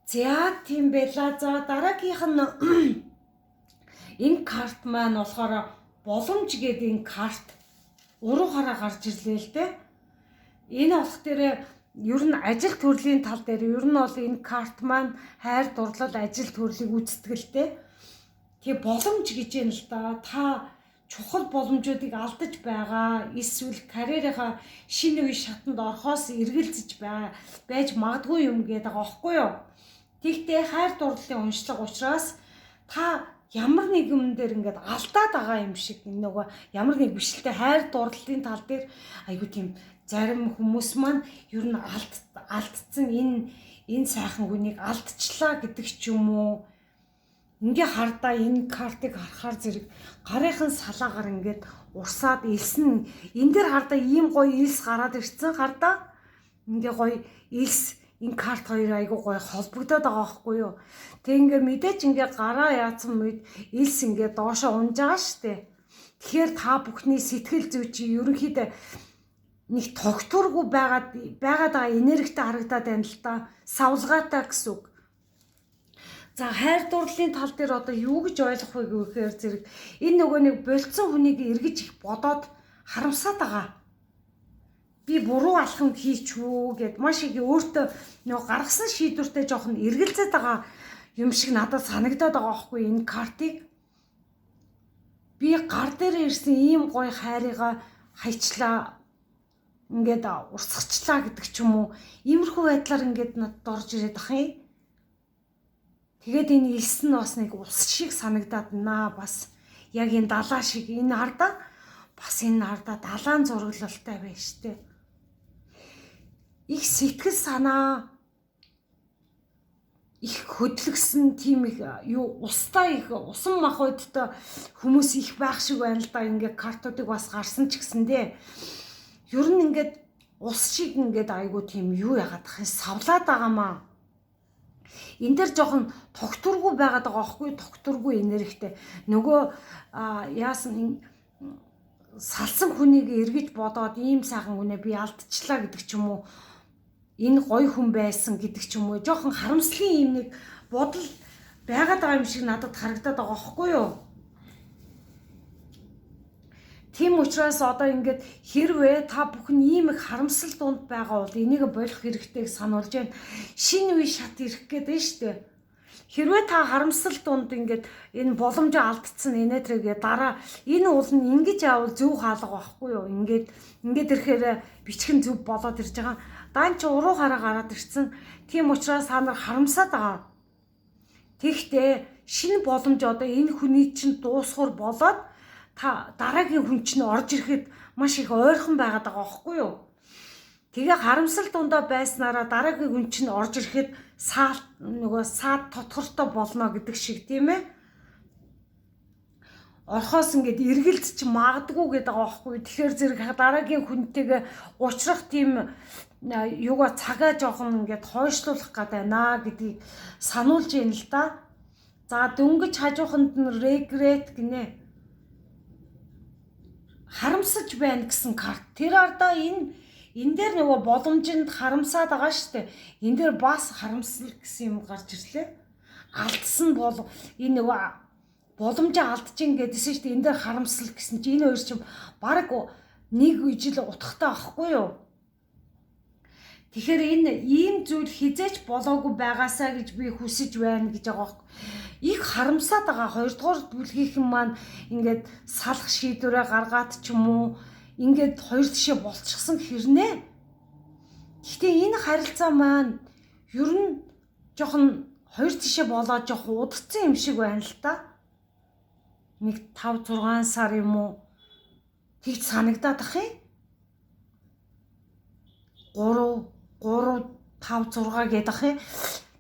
За тийм байла. За дараагийнх нь энэ карт маань болохоор боломж гэдэг энэ карт уруу хараа гарч ирлээ л дээ. Энэ болох дээр ер нь ажил төрлийн тал дээр ер нь бол энэ карт маань хайр дурлал ажил төрлийг үүсгэлтэй. Тэгээ боломж гэж юм л да. Та чухал боломжуудыг алдаж байгаа, эсвэл карьерийнхаа шинэ үе шатанд орохоос эргэлзэж байж магадгүй юм гэдэг байгаа байхгүй юу? Тэгтээ хайр дурлалын уншлага учраас та ямар нэг юм дээр ингээд алдаад байгаа юм шиг нөгөө ямар нэг бишлээ хайр дурлалын тал дээр айгуу тийм зарим хүмүүс маань ер нь алдсан энэ сайхан хүнийг алдчихлаа гэдэг ч юм уу. Ингээ хардаа энэ картыг харахаар зэрэг гарынхан салаагаар ингээд урсаад элсэн. Энэ дээр хардаа ийм гоё элс гараад ирсэн хардаа. Ингээ гоё элс энэ карт хоёр айгуу гоё холбогдоод байгаа байхгүй юу. Тэг ингээ мэдээч ингээ гараа яатсан үед элс ингээ доошоо унж байгаа штэ. Тэгэхээр та бүхний сэтгэл зүй чи ерөнхийдөө нэг тогтворгүй байгаад байгаа энергитэй харагдаад байна л та. Савлгаатай гэсэн үг. За хайр дурлалын тал дээр одоо юу гэж ойлгох вэ гэхээр зэрэг энэ нөгөө нэг болцсон хүнийг эргэж их бодоод харамсаад байгаа. Би буруу алхам хийчихвүү гэд маш их өөртөө нөгөө гаргасан шийдвэртэй жоох нь эргэлзээд байгаа юм шиг надад санагдаад байгаа байхгүй энэ картыг. Би гар дээр ирсэн ийм гоё хайрыгаа хайчлаа. Ингээд урсгалчлаа гэдэг ч юм уу. Иймэрхүү байдлаар ингээд надад орж ирээд ах юм. Тэгээд энэ элс нь бас нэг ус шиг санагдаад наа бас яг энэ далаа шиг энэ хардаа бас энэ хардаа далаан зураглалтай байна штэ. Их сэтгэл санаа их хөдлөгсөн тийм их юу устай их усан махбодтой хүмүүс их байх шиг байна л да. Ингээ картуудыг бас гарсан ч гэсэндээ ер нь ингээд ус шиг ингээд айгуу тийм юу яагаад тах савлаад байгаамаа. Энд дээр жоохон тогтворгүй байгаад байгаа байхгүй тогтворгүй энергитэй. Нөгөө яасан салсан хүнийг эргэж бодоод ийм сайхан хүнээ би алдчихлаа гэдэг ч юм уу. Энэ гоё хүн байсан гэдэг ч юм уу. Жоохон харамслын юм нэг бодол байгаад байгаа юм шиг надад харагдаад байгаа байхгүй юу? Тийм учраас одоо ингээд хэрвээ та бүхэн ийм их харамсал дунд байгаа бол энийг болох хэрэгтэйг сануулж байна. Шинэ үе шат ирэх гэдэг нь шүү дээ. Хэрвээ та харамсал дунд ингээд энэ боломжоо алдсан энэтрэгээ дараа энэ уул нь ингэж явал зөв хаалга байхгүй юу? Ингээд ирэхээр бичгэн зөв болоод ирж байгаа. Даан чи уруу хараа гараад ирсэн. Тийм учраас та нар харамсаад байгаа. Тэгэхдээ шинэ боломж одоо энэ хүний чинь дуусгар болоод та дараагийн хүн чинь орж ирэхэд маш их ойрхон байгаад байгаа байхгүй юу? Тэгээ харамсал дундаа байснараа дараагийн хүн чинь орж ирэхэд саад тотгортой болно гэдэг шиг тийм ээ. Орхоос ингээд эргэлзэж магадгүй гэдэг байгаа байхгүй. Тэгэхээр зэрэг дараагийн хүнтэйгээ уулзрах тийм юугаа цагаа жоохон ингээд хойшлуулах гээд байна гэдгийг сануулж ийн л да. За дөнгөж хажууханд нь regret гинэ. Харамсаж байна гэсэн карт. Тэр ардаа энэ дээр нөгөө боломжинд харамсаад байгаа штэ. Энэ дээр бас харамсал гэсэн юм гарч ирлээ. Алдсан бол энэ нөгөө боломжоо алдчихин гэдсэн штэ. Энэ дээр харамсал гэсэн чи энэ хоёр ч баг нэг жил утгатай байхгүй юу? Тэгэхээр энэ ийм зүйл хизээч болоогүй байгаасаа гэж би хүсэж байна гэж байгаа байхгүй. Их харамсаад байгаа. Хоёрдугаар бүлгийнхэн маань ингээд салах шийдвэрээ гаргаад ч юм уу ингээд хоёр тишээ болчихсон хэрнээ. Гэхдээ энэ харилцаа маань ер нь жоохон хоёр тишээ болоод жоохон удацсан юм шиг байна л та. Нэг 5-6 сар юм уу тэгж санагдаад ах юм. 3-5-6 гэдэг ах юм.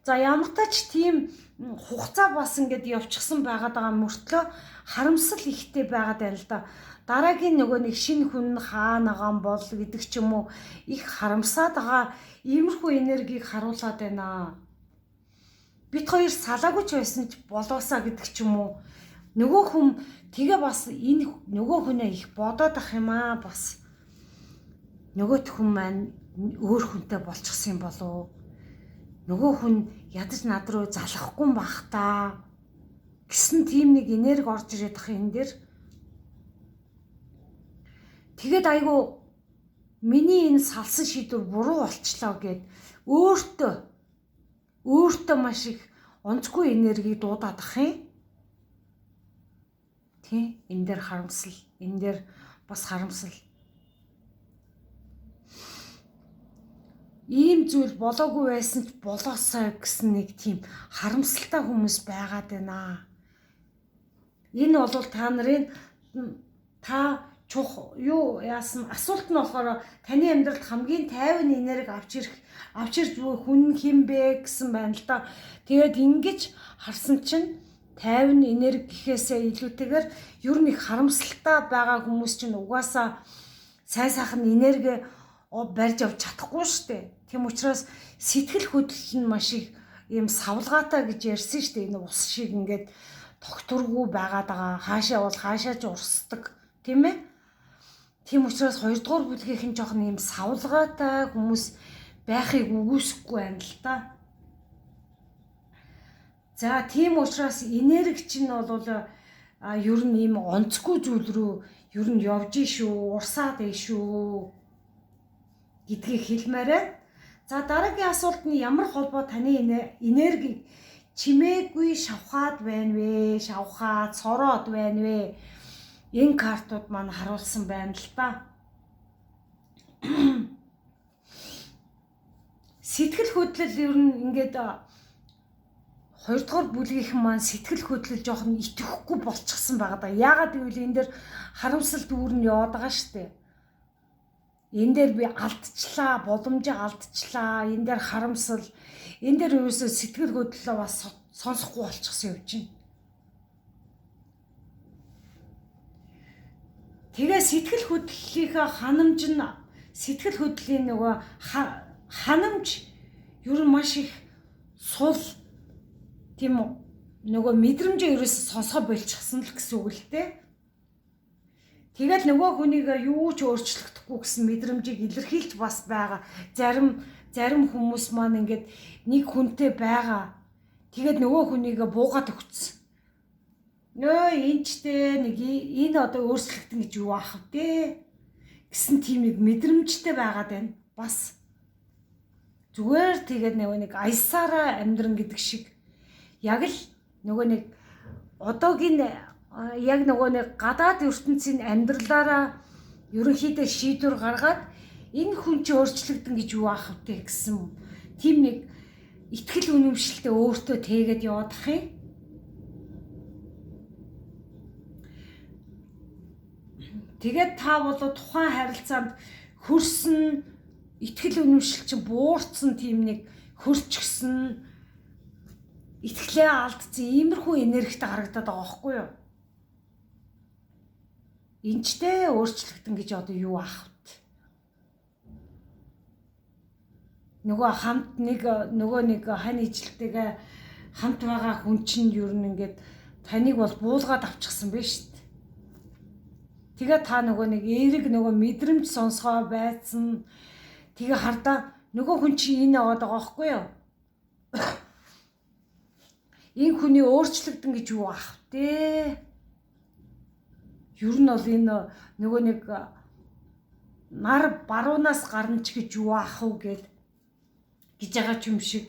За ямар тач тийм хугацаа бас ингээд явчихсан байгаад байгаа мөртлөө харамсал ихтэй байгаад байна л да. Дараагийн нөгөө нэг шинэ хүн хаана байгаа юм бол гэдэг ч юм уу их харамсаад байгаа иймэрхүү энергийг харуулад байна. Бид хоёр салаагүй ч байсан ч болоосаа гэдэг ч юм уу. Нөгөө хүн тэгээ бас энэ нөгөө хүнээ их бодоод ах юм аа бас. Нөгөөх хүн маань өөр хүнтэй болчихсон юм болов. Нөгөө хүн ядаж над руу залахгүй юм бах та гэсэн тийм нэг энерги орж ирээд ах энэ дэр. Тэгээд айгу миний энэ салсан шийдвэр буруу болчлоо гэд өөртөө маш их онцгүй энерги дуудаад ах юм. Тий, энэ дээр харамсал, энэ дээр бас харамсал. Ийм зүйл болоогүй байсан ч болоосоо гэсэн нэг тийм харамсалтай хүмүүс байгаад байна. Энэ бол та нарын юу яасан асуулт нь болохоор таны амьдралд хамгийн тайван энерги авч ирж буй хүн хэн бэ гэсэн байна л да. Тэгээд ингэж харсан чинь тайван энерги гэхээсээ илүүтэйгээр ер нь их харамсалтай байгаа хүмүүс чинь угаасаа сайн сайхан энерги барьж авч чадахгүй штэ. Тийм учраас сэтгэл хөдлөл нь маш их ийм савлгаатай гэж ярьсан штэ. Энэ ус шиг ингээд тогтургүй байгаад байгаа. Хаашаа бол хаашаа ч урсдаг, тийм ээ? Тийм учраас 2 дугаар бүлгийнх нь жоохон ийм савлгаатай хүмүүс байхыг үгүйсэхгүй байна л да. За тийм учраас энерги чинь бол ер нь ийм онцгүй зүйл рүү ер нь явж шүү, урсаад шүү гэдгийг хэлмээр байна. За дараагийн асуулт нь ямар холбоо таны энерги чимээгүй шавхаад байна вэ? Шавхаад, сороод байна вэ? Энэ картууд маань харуулсан байна л да. Сэтгэл хөдлөл ер нь ингээд 2 дугаар бүлгийнхэн маань сэтгэл хөдлөл жоохон итгэхгүй болчихсон байгаа да. Яагаад гэвэл энэ дэр харамсал дүүрэн яваад байгаа штэ. Энэ дээр би алдчихлаа, боломжийг алдчихлаа. Энэ дээр харамсал, энэ дээр юусоо сэтгэл хөдлөлөө бас сонсохгүй болчихсон юм чинь. Тэгээ сэтгэл хөдлөлийнхаа ханамж нь сэтгэл хөдлөлийн нөгөө ханамж ер нь маш их сул тийм үү, нөгөө мэдрэмжээ ерөөсө сонсоо болчихсон л гэсэн үг л дээ. Тэгэл нөгөө хүнийг юу ч өөрчлөгдөхгүй гэсэн мэдрэмжийг илэрхийлж бас байгаа. Зарим хүмүүс маань ингээд нэг хүнтэй байгаа. Тэгээд нөгөө хүнийг буугаад өгцсөн. Энэчтэй нэг энэ одоо өөрчлөгдөн гэж юу аах вэ гэсэн тийм нэг мэдрэмжтэй байгаад байна. Бас зүгээр тэгээд нэг аясаараа амьдран гэдэг шиг яг л нөгөө нэг одоогийн яг нөгөө нэг гадаад ертөнцийн амьдралаараа ерөнхийдөө шийдвэр гаргаад энэ хүн чи өөрчлөгдөн гэж юу аах вэ гэсэн тийм нэг итгэл үнэмшилтэй өөртөө тэгээд яваад ах юм. Тэгээд та бол тухайн харилцаанд хөрсөн итгэл үнэмшил чинь буурсан тийм нэг хөрчгсөн итгэлээ алдсан иймэрхүү энергитэй харагдаад байгаа байхгүй юу? Энчтэй өөрчлөгдөн гэж одоо юу аах вэ? Нөгөө нэг хань ижилтэйгээ хамт байгаа хүн чинь ер нь ингээд таныг бол буулгаад авчихсан байна шүү дээ. Тэгээ та нөгөө нэг эерэг нөгөө мэдрэмж сонсгоо байцсан. Тэгээ хардаа нөгөө хүн чинь энэ аваад байгаа байхгүй юу? Энэ хүний өөрчлөгдөн гэж юу аах вэ? Ер нь бол энэ нөгөө нэг нар баруунаас гарна ч гэж юу аах вэ гэж байгаа ч юм шиг.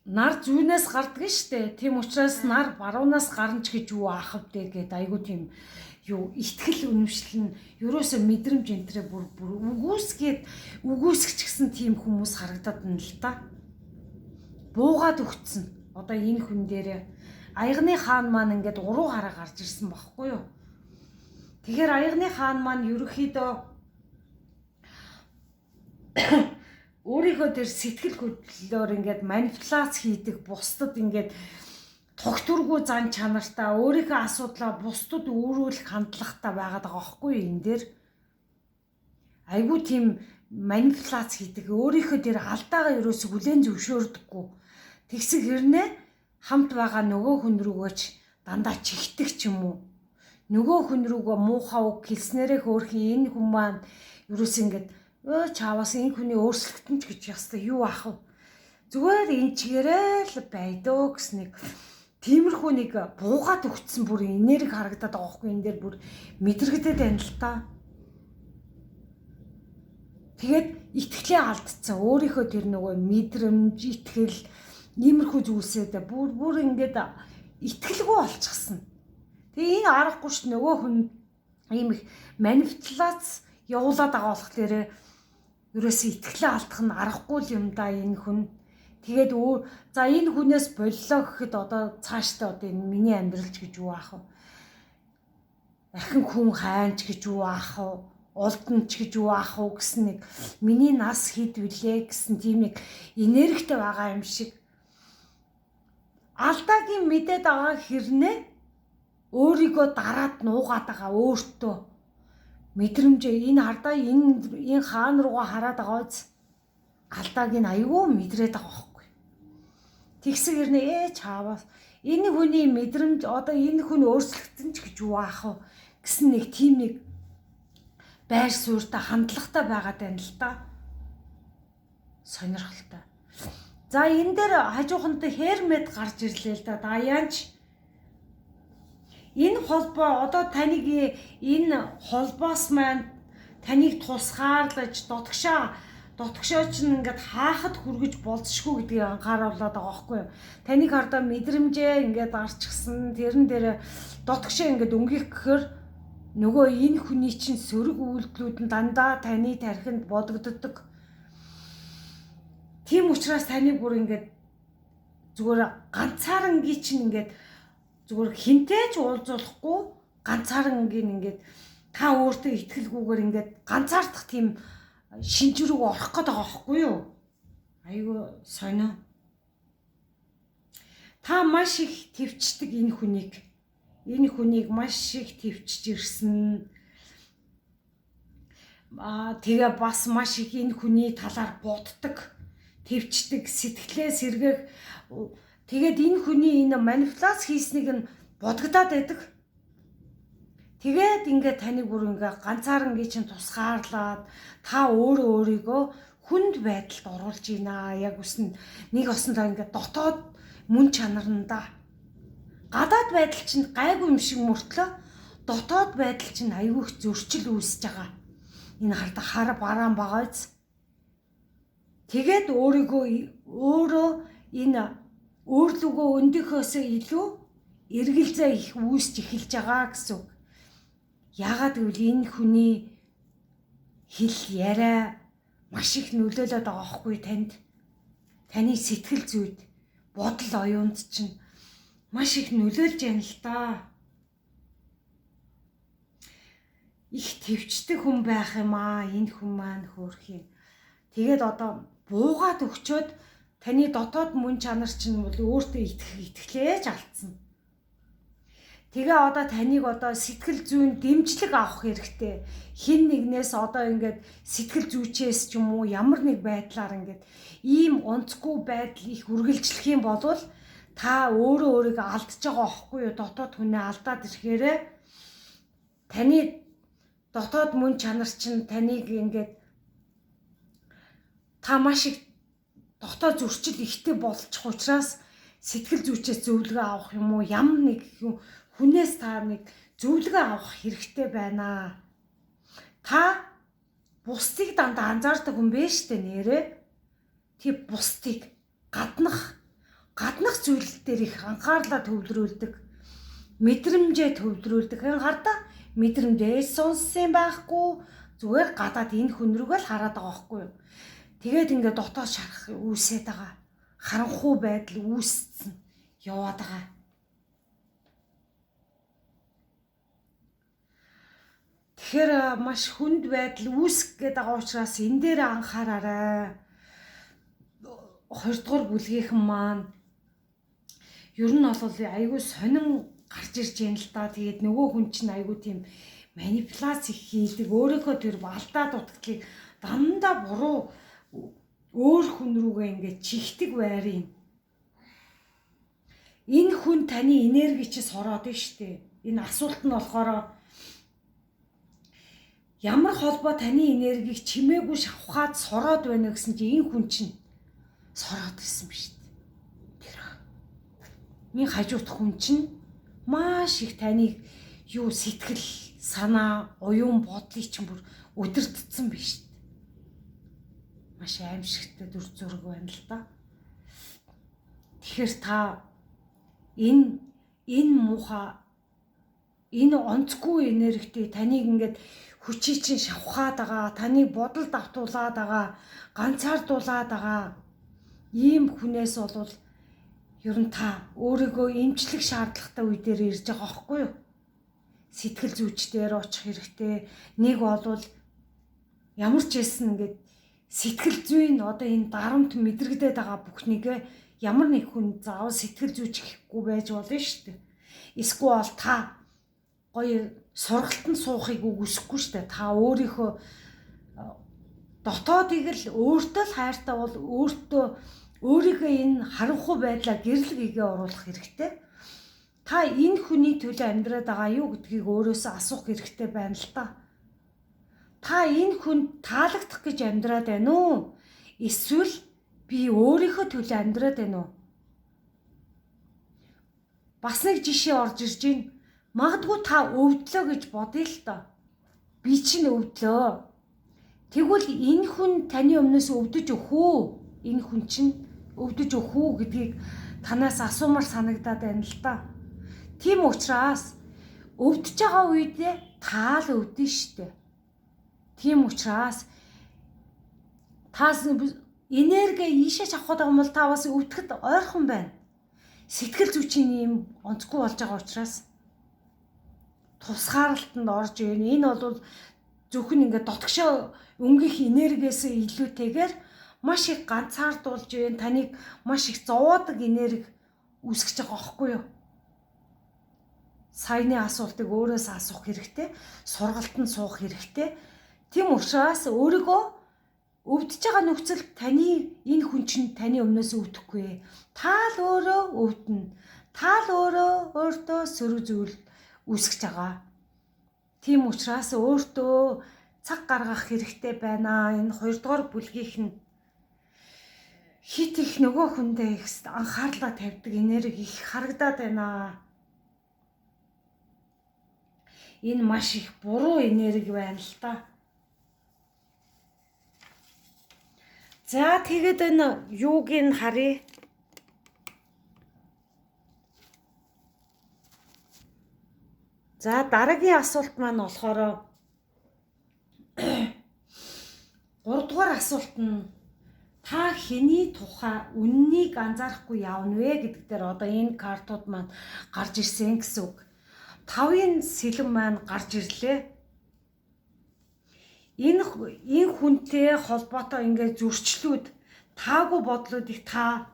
Нар зүүнээс гардаг штэ. Тийм учраас нар баруунаас гарна ч гэж юу аах вэ гэд айгу тийм юу итгэл үнэмшил нь ерөөсөө мэдрэмж энтрээ бүр үгүйсгэж гисэн тийм хүмүүс харагдаад байна л та. Буугаад өгцөн. Одоо энэ хүн дээрээ аягны хаан маань ингээд уруу хараа гарч ирсэн багхгүй юу? Тэгэхээр аягны хаан маань ерөөхдөө өөрийнхөө тэр сэтгэл хөдлөлөөр ингээд манипуляц хийдэг, бусдад ингээд тогтургүй зан чанартай, өөрийнхөө асуудлаа бусдад өөрөөлөх хандлагатай байгаад байгаа байхгүй юу энэ дээр? Айгуу тийм манипуляц хийдэг, өөрийнхөө тэр алдаагаа ерөөсө хүлээн зөвшөөрдөггүй. Тэгсэн хэрнээ хамт байгаа нөгөө хүн рүүгөөч дандаа чихдэг ч юм уу? Нөгөө хүн рүүгөө муухай үг хэлснээрээ хөөрхөн энэ хүн маань ерөөсө ингээд чааваас энэ хүний өөрчлөлтөн ч гэж ястаа юу аах вэ? Зүгээр энэ чигээрээ л байдөө гэснэг тиймэрхүү нэг буугаад өгцсөн бүр энерги харагдаад байгаа байхгүй энэ дээр бүр мэдрэгдээд байна л та. Тэгээд итгэлээ алдцсан. Өөрийнхөө тэр нөгөө мэдрэмж, итгэл иймэрхүү зүйлсээ бүр ингээд итгэлгүй болчихсон. Тэгээ энэ аргагүй ш нөгөө хүн ийм их манипуляц явуулаад байгаа болохоор ерөөсөө итгэлээ алдах нь аргагүй юм да энэ хүн. Тэгээд за энэ хүнээс боллоо гэхэд одоо цаашдаа одоо энэ миний амьдралч гэж юу аах вэ? Ахин хүн хайнч гэж юу аах вэ? Улданч гэж юу аах вэ гэсэн нэг миний нас хэд вүлээ гэсэн тийм нэг энергитэй байгаа юм шиг. Алдаагийн мэдээд байгаа хэрнээ өөрийгөө дараад нуугаад байгаа өөртөө мэдрэмжээ энэ хардаа энэ хаан руугаа хараад байгаа үз алдааг нь аюу мэдрээд байгаа байхгүй. Тэгсэг ирнэ чааваас энэ хүний мэдрэмж одоо энэ хүн өөрчлөгдсөн ч гэж юу аах вэ гэсэн нэг тийм нэг байр суурьтай хандлагатай байгаад байна л да. Сонирхолтой. За энэ дээр хажууханд Хермет гарч ирлээ л да. Даяанч энэ холбоо одоо таныг энэ холбоос маань таныг тусгаарлаж дотгошоо чинь ингээд хаахад хүргэж болцшгүй гэдгийг анхааруулад байгаа байхгүй юу. Таныг хардаа мэдрэмжээ ингээд арчсан тэрэн дээр дотгошоо ингээд өнгөх гэхээр нөгөө энэ хүний чинь сөрөг үйлдэлүүд нь дандаа таны тархинд бодогддог. Тийм учраас таныг бүр ингээд зүгээр ганцаарангийн чинь ингээд зүгээр хинтээ ч уулзуулахгүй ганцаарангийн ингээд та өөртөө итгэлгүйгээр ингээд ганцаардах тийм шинж рүү орох гээд байгаа байхгүй юу? Айгу сонио. Та маш их твчдэг энэ хүнийг маш их твчж ирсэн. Тэгээ бас маш их энэ хүний талаар боддог, твчдэг, сэтгэлээ сэргээх. Тэгээд энэ хүний энэ манипуляц хийснийг нь бодогдоод байдаг. Тэгээд ингээд таныг бүр ингээд ганцаарангийн чинь тусгаарлаад та өөрийгөө хүнд байдалд оруулж ийна. Яг нэг осондоо ингээд дотоод мөн чанарнда. Гадаад байдал чинь гайгүй юм шиг мөртлөө дотоод байдал чинь айгүйх зөрчил үүсэж байгаа. Энэ хар бараан багаац. Тэгээд өөрөө энэ өөрлөгөө өндөхөөсөө илүү эргэлзээ их үүсч эхэлж байгаа гэсэн үг. Яагаад гэвэл энэ хүний хэл яриа маш их нөлөөлөд байгаа хгүй танд. Таны сэтгэл зүйд, бодол оюунд чинь маш их нөлөөлж байна л да. Их твчдэг хүн байх юм аа энэ хүн маань хөөх юм. Тэгээд одоо буугаад өгчөөд таны дотоод мөн чанар чинь бол өөртөө итгэлээж алдсан. Тэгээ одоо таныг одоо сэтгэл зүйн дэмжлэг авах хэрэгтэй. Хин нэгнээс одоо ингээд сэтгэл зүйчээс ч юм уу ямар нэг байдлаар ингээд ийм онцгүй байдал их үргэлжлэх юм бол та өөрийгөө алдаж байгаа байхгүй юу? Дотоод хүнээ алдаад ирэхээр таны дотоод мөн чанар чинь таныг ингээд та маш их дотоод зөрчил ихтэй болчих учраас сэтгэл зүйчээс зөвлөгөө авах юм уу? Ямар нэг хүнээс та нэг зөвлөгөө авах хэрэгтэй байна. Та бусдыг дандаа анзаардаг хүн биш үү нэрээ? Тэг бусдыг гаднах зүйл дээр их анхаарлаа төвлөрүүлдэг. Мэдрэмжээ төвлөрүүлдэг. Хэн хардаа мэдрэмжээ сонссон байхгүй. Зүгээр гадаад энэ хүн рүүгээ л хараад байгаа байхгүй юу? Тэгээд ингээд дотоод шарах үүсээд байгаа. Харанхуй байдал үүссэн яваад байгаа. Тэгэхээр маш хүнд байдал үүсэх гээд байгаа учраас энэ дээр анхаараарай. 2 дугаар бүлгийнхэн маань ер нь бол айгүй сонин гарч ирж байна л да. Тэгээд нөгөө хүн чинь айгүй тийм манипуляц их хийдэг. Өөрийнхөө тэр алдаа дутагдлыг дандаа буруу өөр хүн рүүгээ ингээд чихдэг байрын. Энэ хүн таны энерги чи сороод нь штэ. Энэ асуулт нь болохоор ямар холбоо таны энергийг чимээгүй шавхаад сороод байна гэсэн чи энэ хүн чинь сороод ирсэн ба штэ. Тэр Минь хажуудах хүн чинь маш их таныг юу сэтгэл, санаа, оюун бодлыг чинь бүр өдөртсөн биш. Маш аимшигтай дүр зураг байна л да. Тэгэхээр та энэ муухай, энэ онцгүй энергитэй таныг ингээд хүчий чинь шавхаад байгаа, таныг бодолд автуулаад байгаа, ганцаардуулаад байгаа ийм хүнээс бол ер нь та өөрийгөө эмчлэх шаардлагатай үе дээр ирж байгаа байхгүй юу? Сэтгэл зүйчдээр очих хэрэгтэй. Нэг болвол ямар ч хэлсэн ингээд сэтгэл зүйн одоо энэ дарамт мэдрэгдээд байгаа бүхнийг ямар нэг хүн заавал сэтгэл зүйч гэхгүй байж болно шүү дээ. Эсвэл та гоё сургалтанд суухыг үгүйсэхгүй шүү дээ. Та өөрийнхөө дотоодыг л өөртөө л хайртай бол өөрийгөө энэ харанхуй байдлаа гэрэл гэгээ оруулах хэрэгтэй. Та энэ хүний төлөө амьдраад байгаа юу гэдгийг өөрөөсөө асуух хэрэгтэй байна л та. Та энэ хүнд таалагдах гэж амьдраад байна уу? Эсвэл би өөрийнхөө төлөө амьдраад байна уу? Бас нэг жишээ орж ирж байна. Магадгүй та өвдлөө гэж бодъё л доо. Би чинь өвдлөө. Тэгвэл энэ хүн таны өмнөөс өвдөж өгөх үү? Энэ хүн чинь өвдөж өгөх үү гэдгийг танаас асуумар санагдаад байна л да. Тийм учраас өвдөж байгаа үедээ та л өвдөн штэ. Тийм учраас таас энерги ийшээ авах байгаа юм бол та бас өвдөд ойрхон байна. Сэтгэл зүйчийн юм онцгүй болж байгаа учраас тусгаарлалтанд орж ирнэ. Энэ бол зөвхөн ингээд дотгошоо өнгөх энергиээс илүүтэйгээр маш их ганцаардуулж байна. Таныг маш их зовоодаг энерги үүсгэж байгаа байхгүй юу? Саяны асуултыг өөрөөсөө асуух хэрэгтэй. Сургалтанд суух хэрэгтэй. Тийм учраас өөрийгөө өвдөж байгаа нөхцөл энэ хүн чинь таны өмнөөс өвдөхгүй. Та л өөрөө өвдөнө. Та л өөртөө сөрөг зүйл үүсгэж байгаа. Тийм учраас өөртөө цаг гаргах хэрэгтэй байна. Энэ 2 дугаар бүлгийнх нь хит их нөгөө хүндээ их анхаарлаа тавьдаг энерги их харагдаад байна. Энэ маш их буруу энерги байна л та. За тэгээд энэ юуг нь харъя. За дараагийн асуулт маань болохоор 3 дугаар асуулт нь та хэний тухай үннийг анзаарахгүй явна вэ гэдэг дээр одоо энэ картууд маань гарч ирсэн гэсэн үг. 5-ын сэлэм маань гарч ирлээ. Энэ хүнтэй холбоотой ингээд зөрчлүүд, таагүй бодлуудыг та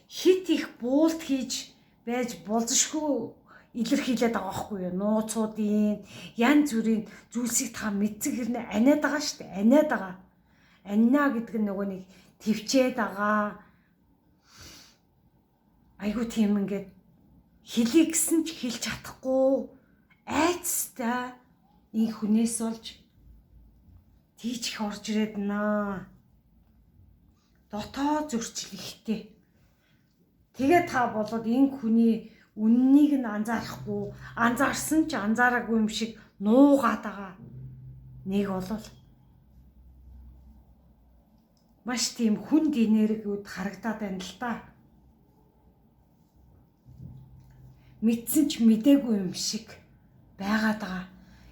хит их буулт хийж байж болзошгүй илэрхийлээд байгаа байхгүй юу? Нууцуудын янз бүрийн зүйлсийг та мэдсэн хэрнээ аниад байгаа шүү дээ. Аниад байгаа. Анина гэдэг нь нөгөө нэг төвчээд байгаа. Айгуу тийм ингээд хэлий гэсэн ч хэлж чадахгүй айцтай энэ хүнээс олж тийч их орж ирээд наа. Дотоод зөрчил ихтэй. Тэгээ та болоод энэ хүний үннийг нь анзаарахгүй, анзаарсан ч анзаараагүй юм шиг нуугаад байгаа. Нэг болол маш тийм хүнд энергиуд харагдаад байна л та. Мэдсэн ч мдээгүй юм шиг байгаад байгаа.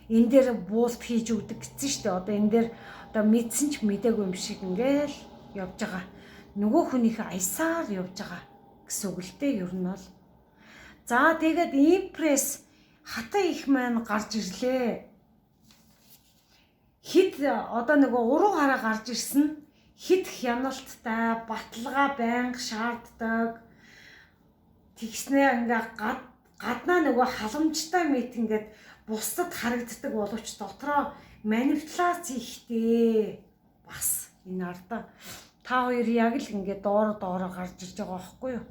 Энэ дээр буулт хийж өгдөг гэсэн шүү дээ. Одоо энэ дээр одоо мэдсэн ч мдээгүй юм шиг ингээл явж байгаа. Нөгөө хүнийхээ аясаар явж байгаа гэсэн үг л дээ ер нь бол. За тэгээд импресс хатан их маань гарч ирлээ. Хит одоо нөгөө уруу хараа гарч ирсэн. Хит хяналттай, баталгаа байнга шаарддаг. Тэгснээ ингээ гаднаа нөгөө халамжтай мэт ингээд бусдад харагддаг боловч дотроо манипуляц ихтэй бас энэ ардаа та хоёр яг л ингээд доороо гарч ирж байгаа байхгүй юу?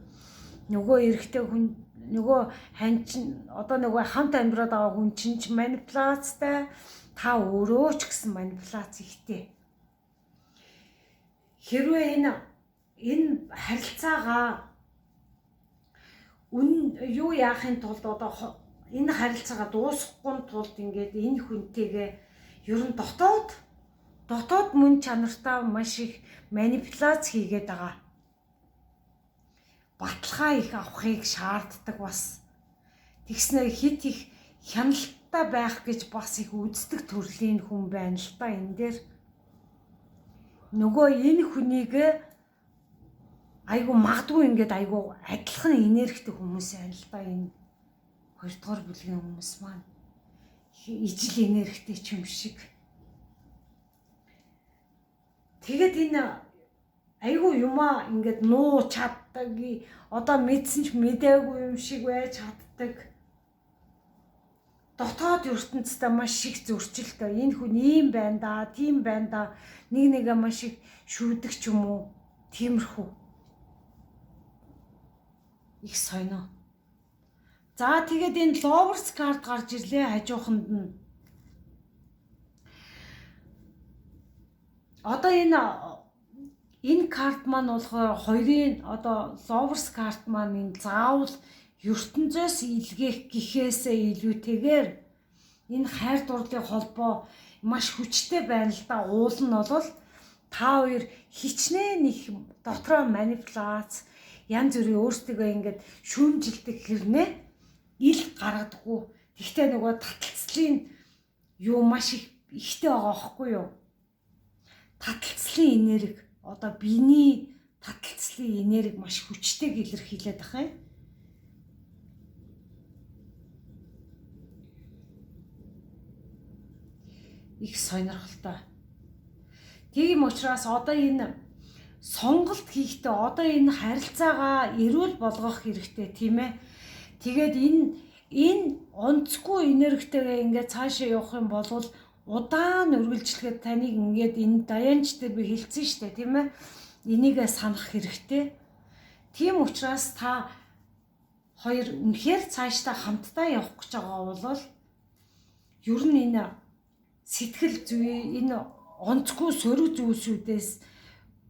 Нөгөө эрэгтэй хүн нөгөө ханчин одоо нөгөө хамт амьдраад байгаа хүн чинь манипуляцтай, та өөрөө ч гэсэн манипуляц ихтэй. Хэрвээ энэ харилцаагаа юу яахын тулд одоо энэ харилцаагаа дуусгахгүй тулд ингээд энэ хүнтэйгээ ер нь дотоод мөн чанартай маш их манипуляц хийгээд байгаа. Баталгаа их авахыг шаарддаг бас. Тэгснээр хит их хяналттай байх гэж бас их үздэг төрлийн хүн байна л та энэ дээр. Нөгөө энэ хүнийг айгу магадгүй ингээд айгу адилхан энергитэй хүмүүс байна л да энэ 2 дугаар бүлгийн хүмүүс маань. Ижил энергитэй ч юм шиг. Тэгээд энэ айгу юмаа ингээд нуу чаддаг, одоо мэдсэн ч мэдээгүй юм шиг байж чаддаг. Дотоод ертөнцтэй маш их зөрчилтэй. Энэ хүн ийм байна да, тийм байна да. Нэгээ маш их шүүдэг ч юм уу. Тиймэрхүү. Их сонио. За тэгээд энэ Lovers card гарч ирлээ хажууханд нь. Одоо энэ карт маань болохоор хоёрын одоо Lovers card маань энэ заавал ертөнцөөс илгээх гэхээсээ илүүтэйгээр энэ хайр дурлалын холбоо маш хүчтэй байна л да. Уул нь бол та хоёр хичнээн их дотроо манипуляц янз бүрийн өөрсдөө ингээд шүүмжилдэг хэрнээ ил гаргадаггүй. Тэгтээ нөгөө таталцлын юу маш их ихтэй байгаа байхгүй юу? Таталцлын энерги одоо биений таталцлын энерги маш хүчтэйг илэрхийлээд байгаа юм. Их сонирхолтой. Тийм учраас одоо энэ сонголт хийхдээ одоо энэ харилцаагаа эрүүл болгох хэрэгтэй тийм ээ. Тэгээд энэ онцгүй энергитэйгээ ингээд цаашаа явах юм бол удаан үргэлжлэхэд таныг ингээд энэ даянчтай би хэлсэн шүү дээ тийм ээ. Энийгээ санах хэрэгтэй. Тийм учраас та хоёр үнэхээр цаашдаа хамтдаа явах гэж байгаа бол ер нь энэ сэтгэл зүй энэ онцгүй сөрөг зүйлсүүдээс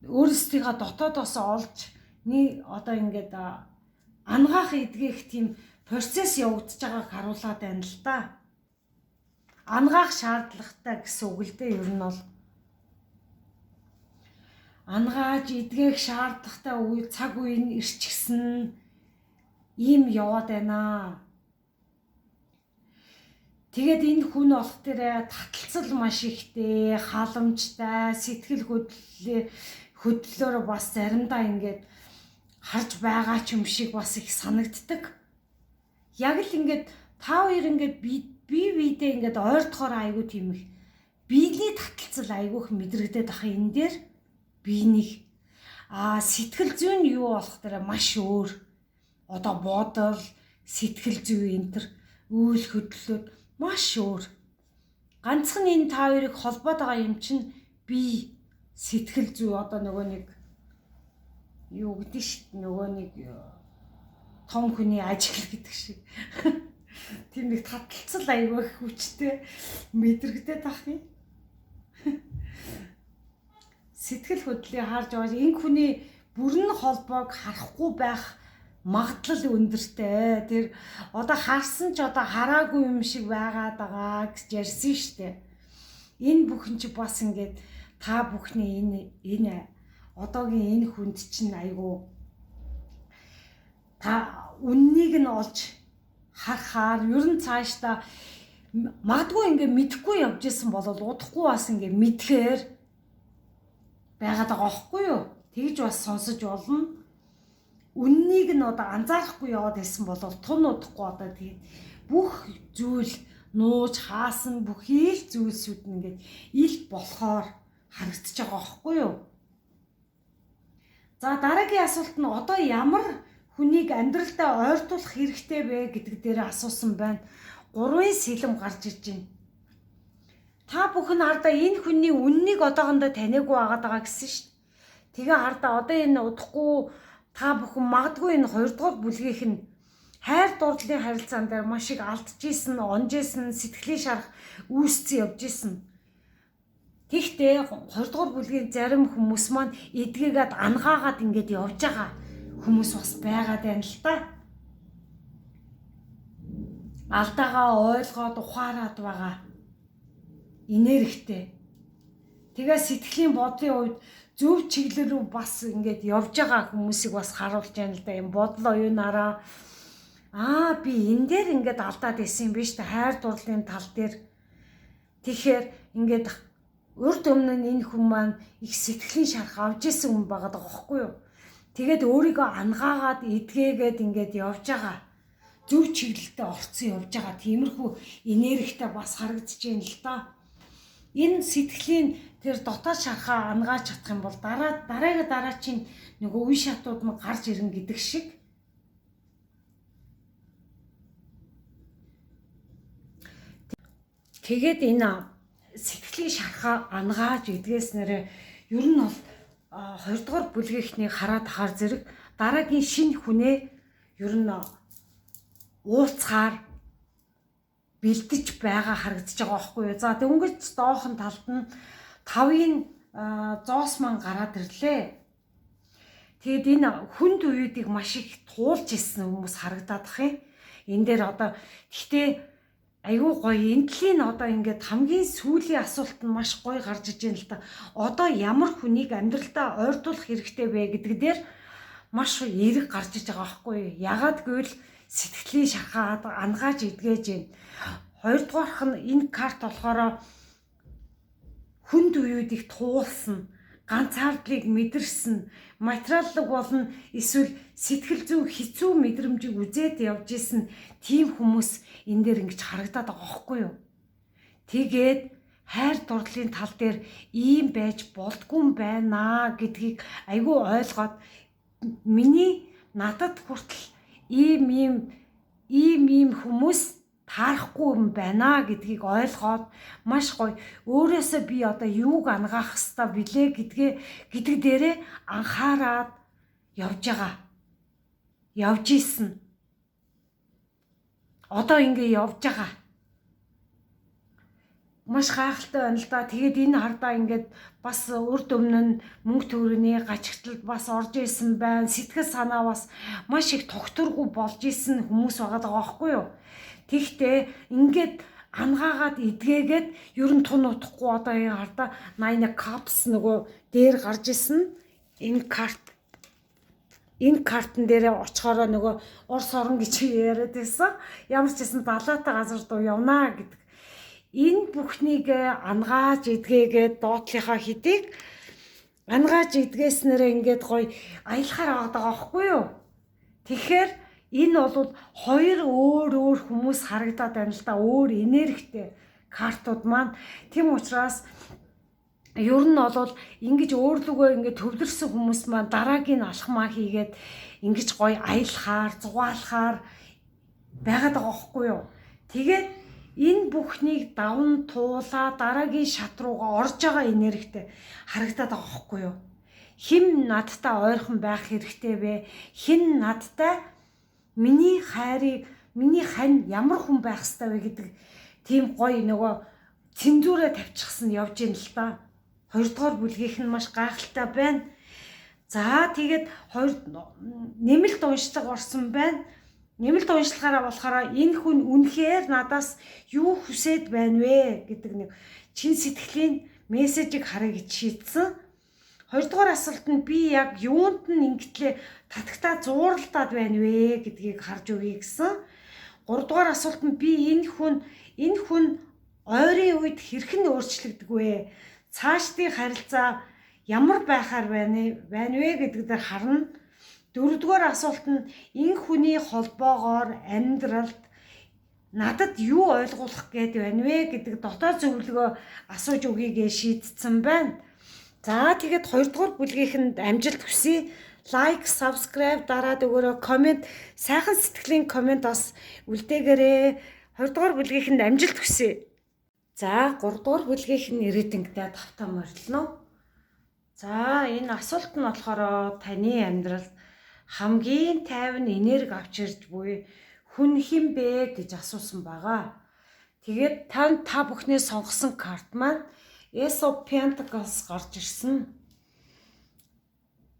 өөрсдийнхөө дотоодоос олж одоо ингээд ангаах эдгэх тийм процесс явагдаж байгааг харуулад байна л да. Ангаах шаардлагатай гэсэн үг л дээ ер нь бол. Ангааж эдгэх шаардлагатай үе цаг үе нь ирчихсэн ийм яваад байна. Тэгээд энэ хүн болох тэр таталцал маш ихтэй, халамжтай, сэтгэл хөдлөлөөр бас заримдаа ингээд харж байгаа ч юм шиг бас их санагддаг. Яг л ингээд та хоёр ингээд биедээ ингээд ойртохоор айгүй тийм их биений таталцал айгүйх мэдрэгдээд ах энэ дээр биенийг сэтгэл зүйн юу болох тэр маш өөр. Одоо бодол, сэтгэл зүй энэ төр үйл хөдлөлөд маш өөр. Ганцхан энэ та хоёрыг холбоод байгаа юм чинь бие, сэтгэл зүй одоо нөгөө нэг юу гэдэг шүү дээ нөгөө нэг том хүний ажил гэдэг шиг. Тийм нэг таталцал аягүй хүчтэй мэдрэгдээд ах юм. Сэтгэл хөдлөлийг харж байгаа энэ хүний бүрэн холбоог харахгүй байх магадлал өндөртэй. Тэр одоо харсан ч одоо хараагүй юм шиг байгаад байгаа гэж ярьсан шүү дээ. Энэ бүхэн чи бас ингээд та бүхний энэ одоогийн энэ хүнд чинь айгүй та үннийг нь олж харахаар ер нь цаашдаа магадгүй ингээд мэдэхгүй явж исэн бол удахгүй бас ингээд мэдхээр байгаад байгаа байхгүй юу? Тэгж бас сонсож болно. Үннийг нь одоо анзаарахгүй яваад байсан бол тун удахгүй одоо тэгээд бүх зүйл нууж хаасан бүх ил зүйлсүүд нь ингээд ил болохоор харагдаж байгаа байхгүй юу? За дараагийн асуулт нь одоо ямар хүнийг амьдралдаа ойртуулах хэрэгтэй вэ гэдэг дээр асуусан байна. 3 сэлэм гарч ирж байна. Та бүхэн хардаа энэ хүний үннийг одоохондоо таниагүй байгаа гэсэн шүү дээ. Тэгээ хардаа одоо энэ удахгүй та бүхэн магадгүй энэ 2 дугаар бүлгийнх нь хайр дурлалын харилцаан дээр маш их алдчихсэн, онжсэн, сэтгэлийн шарах үүсцэн явж исэн. Тэгтээ 2 дугаар бүлгийн зарим хүмүүс маань эдгээгээд ангаагаад ингэж явж байгаа хүмүүс бас байгаад байна л та. Алдаагаа ойлгоод ухаарад байгаа. Энергитэй. Тэгээ сэтгэлийн бодлын үед зөв чиглэл рүү бас ингээд явж байгаа хүмүүсийг бас харуулж байна л да. Юм бодол оюунаараа би энэ дээр ингээд алдаад исэн юм биш үү? Хайр дурлалын тал дээр. Тэгэхээр ингээд урд өмнө нь энэ хүн маань их сэтгэлийн шарх авж исэн хүн байгаа даахгүй юу? Тэгээд өөрийгөө ангаагаад эдгээгээд ингээд явж байгаа. Зөв чиглэлтэй орцсон явж байгаа. Тиймэрхүү энергитэй бас харагдаж байна л да. Энэ сэтгэлийн тэр дотоод шархаа ангааж чадах юм бол дараагийн нөгөө үе шатууд нь гарч ирнэ гэдэг шиг. Тэгээд энэ сэтгэлийн шархаа ангааж эдгээснээрээ ер нь бол 2 дугаар бүлгийнхнийг хараад ахаар зэрэг дараагийн шинэ хүнээ ер нь уулзахаар бэлдэж байгаа харагдаж байгаа байхгүй юу. За дөнгөж доохон талд нь 5-ын зоос маань гараад ирлээ. Тэгэд энэ хүнд үеүүдийг маш их туулж исэн хүмүүс харагдаад ах юм. Энэ дээр одоо гэхдээ айгүй гоё энтлийн одоо ингээд хамгийн сүүлийн асуулт нь маш гоё гарч иж байна л да. Одоо ямар хүнийг амьдралдаа ойртуулах хэрэгтэй вэ гэдэг дээр маш эерэг гарч иж байгаа байхгүй юу. Ягаад гэвэл сэтгэлийн шархаа ангааж эдгэж байна. Хоёрдугаарх нь энэ карт болохоор хүнд үеүүдийг туулсан, ганцаардлыг мэдэрсэн, материаллык болно эсвэл сэтгэл зүйн хэцүү мэдрэмжийг үзээд явж исэн тийм хүмүүс энэ дээр ингэж харагдаад байгаа байхгүй юу. Тэгээд хайр дурлалын тал дээр ийм байж болдгүй юм байна гэдгийг айгүй ойлгоод миний надад хүртэл ийм хүмүүс таарахгүй юм байна гэдгийг ойлгоод маш гоё өөрөөсөө би одоо юуг ангаах хэвээр билээ гэдэг дээрээ анхаарад явж байгаа. Явж исэн. Одоо ингэ явж байгаа. Маш гайхалтай байна л да. Тэгээд энэ хардаа ингээд бас урд өмнө нь мөнгө төгрөгийн гачигталд бас орж исэн байна. Сэтгэл санаа бас маш их тогтворгүй болж исэн хүмүүс байгаа байхгүй юу? Тэгтээ ингээд ангаагаад эдгээгээд ер нь тун утахгүй одоо энэ хардаа 81 капс нөгөө дээр гарч исэн. Энэ картн дээрээ очихороо нөгөө Орос орн гэж яриад байсан. Ямар ч гэсэн далаатай газар дуу явнаа гэдэг. Энэ бүхнийг ангааж эдгээгээд доотлихаа хэдийг ангааж эдгээснээрээ ингээд гоё аялахаар байгаа байхгүй юу? Тэгэхээр энэ бол хоёр өөр хүмүүс харагдаад байна л да. Өөр энергитэй картууд маань. Тэм учраас ер нь бол ингэж өөрлөгөө ингэж төвлөрсөн хүмүүс маань дараагийн алхмаа хийгээд ингэж гоё аялахаар, зугаалахаар байгаад байгаа байхгүй юу? Тэгээд энэ бүхнийг давн туулаа дараагийн шат руугаа орж байгаа энергитэй харагдаад байгаа байхгүй юу? Хэн надтай ойрхон байх хэрэгтэй вэ? Хэн надтай миний хань ямар хүн байх ёстой вэ гэдэг тийм гоё нөгөө цензураа тавьчихсан явж ийн л да. 2 дугаар бүлгийнх нь маш гайхалтай байна. За тэгээд нэмэлт уншлаг орсон байна. Нэмэлт уншлагаараа болохоор энэ хүн үнэхээр надаас юу хүсэж байна вэ гэдэг нэг чин сэтгэлийн мессежийг харъя гэж шийдсэн. 2 дугаар асуулт нь би яг юунд нь ингэтлээ татагтаа зууралдаад байна вэ гэдгийг харж өгье гэсэн. 3 дугаар асуулт нь би энэ хүн ойрын үед хэрхэн өөрчлөгдөг вэ? Цаашдын харилцаа ямар байхаар байна вэ гэдэг дээр харна. 4 дугаар асуулт нь энэ хүний холбоогоор амьдралд надад юу ойлгуулах гээд байна вэ гэдэг дотоод зөвлөгөө асууж өгье гэж шийдсэн байна. За тэгээд 2 дугаар бүлгийнхэнд амжилт хүсье. Лайк, subscribe дараад өгөөрэй. Коммент, сайхан сэтгэлийн коммент бас үлдээгээрэй. 2 дугаар бүлгийнхэнд амжилт хүсье. За 3 дугаар бүлгийнхэн ирээдүйдээ тавтаа морилно. За энэ асуулт нь болохоор таны амьдралд хамгийн тайван энерги авч ирж буй хүн хэн бэ гэж асуусан байгаа. Тэгээд та бүхний сонгосон карт маань Ace of Pentacles гарч ирсэн.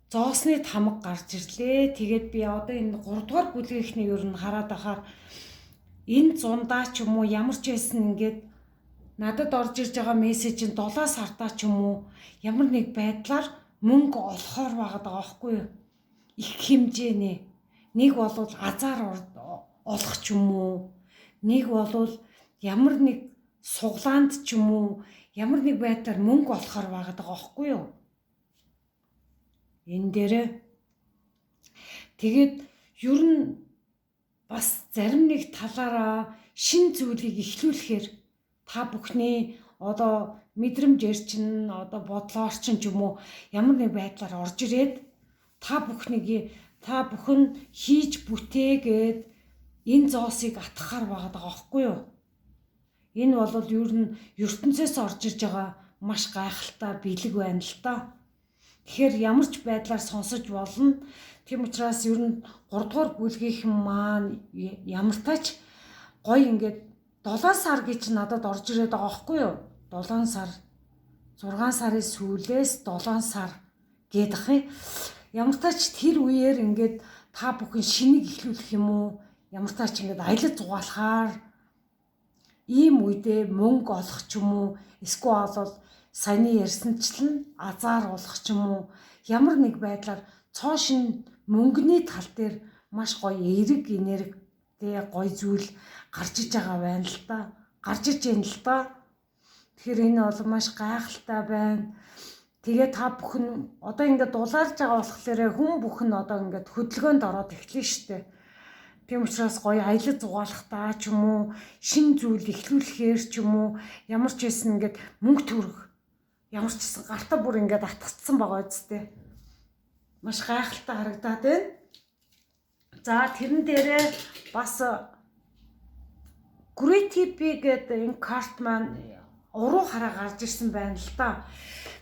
Зоосны тамга гарч ирлээ. Тэгээд би одоо энэ 3 дугаар бүлгийнхнийг ер нь хараад ахаар энэ зундаа ч юм уу ямар ч байсан ингээд надад орж ирж байгаа мессеж нь 7 сартаа ч юм уу ямар нэг байдлаар мөнгө олохоор байгаа байхгүй юу? Их хэмжээний. Нэг бол азар олох ч юм уу. Нэг бол ямар нэг суглаанд ч юм уу ямар нэг байдлаар мөнгө олохоор байгаа байхгүй юу? Энэ дээрээ тэгээд ер нь бас зарим нэг талаараа шин зүйлийг эхлүүлэхээр та бүхний одоо мэдрэмжээр чинь одоо бодлоор чинь ч юм уу ямар нэг байдлаар орж ирээд та бүхэн хийж бүтээгээд энэ зоосыг атгахаар байгаа байхгүй юу? Энэ бол ер нь ертөнцөөс орж ирж байгаа маш гайхалтай бэлэг байна л та. Тэгэхээр ямар ч байдлаар сонсож болно. Тийм учраас ер нь 3 дугаар бүлгийнхэн маань ямар тач гоё ингээд 7 сар гэж надад орж ирээд байгаа байхгүй юу? 7 сар 6 сарын сүүлээс 7 сар гэдэг юм. Ямар тач тэр үеэр ингээд та бүхэн шинийг эхлүүлэх юм уу? Ямар тач ингээд аялал зугаалахаар ийм үедээ мөнгө олох ч юм уу? Эсвэл бол саяны ярьсанчлан азар олох ч юм уу? Ямар нэг байдлаар цоо шин мөнгөний тал дээр маш гоё эерэг энергитэй гоё зүйл гарч иж байгаа байна л да. Гарч иж байна л да. Тэгэхээр энэ бол маш гайхалтай байна. Тэгээ та бүхэн одоо ингээд дулаарж байгаа болохоор хүн бүхэн одоо ингээд хөдөлгөөнд ороод эхлэн штэ. Тийм учраас гоё аялал зугаалахтаа ч юм уу, шин зүйл эхлүүлэхээр ч юм уу, ямар ч байсан ингээд мөнгө төрөх. Ямар ч гэсэн гартаа бүр ингээд атгацсан байгаа үсттэй. Маш гайхалтай харагдаад байна. За тэрэн дээрээ бас Great-TP гэдэг энэ карт маань уруу хараа гарч ирсэн байна л та.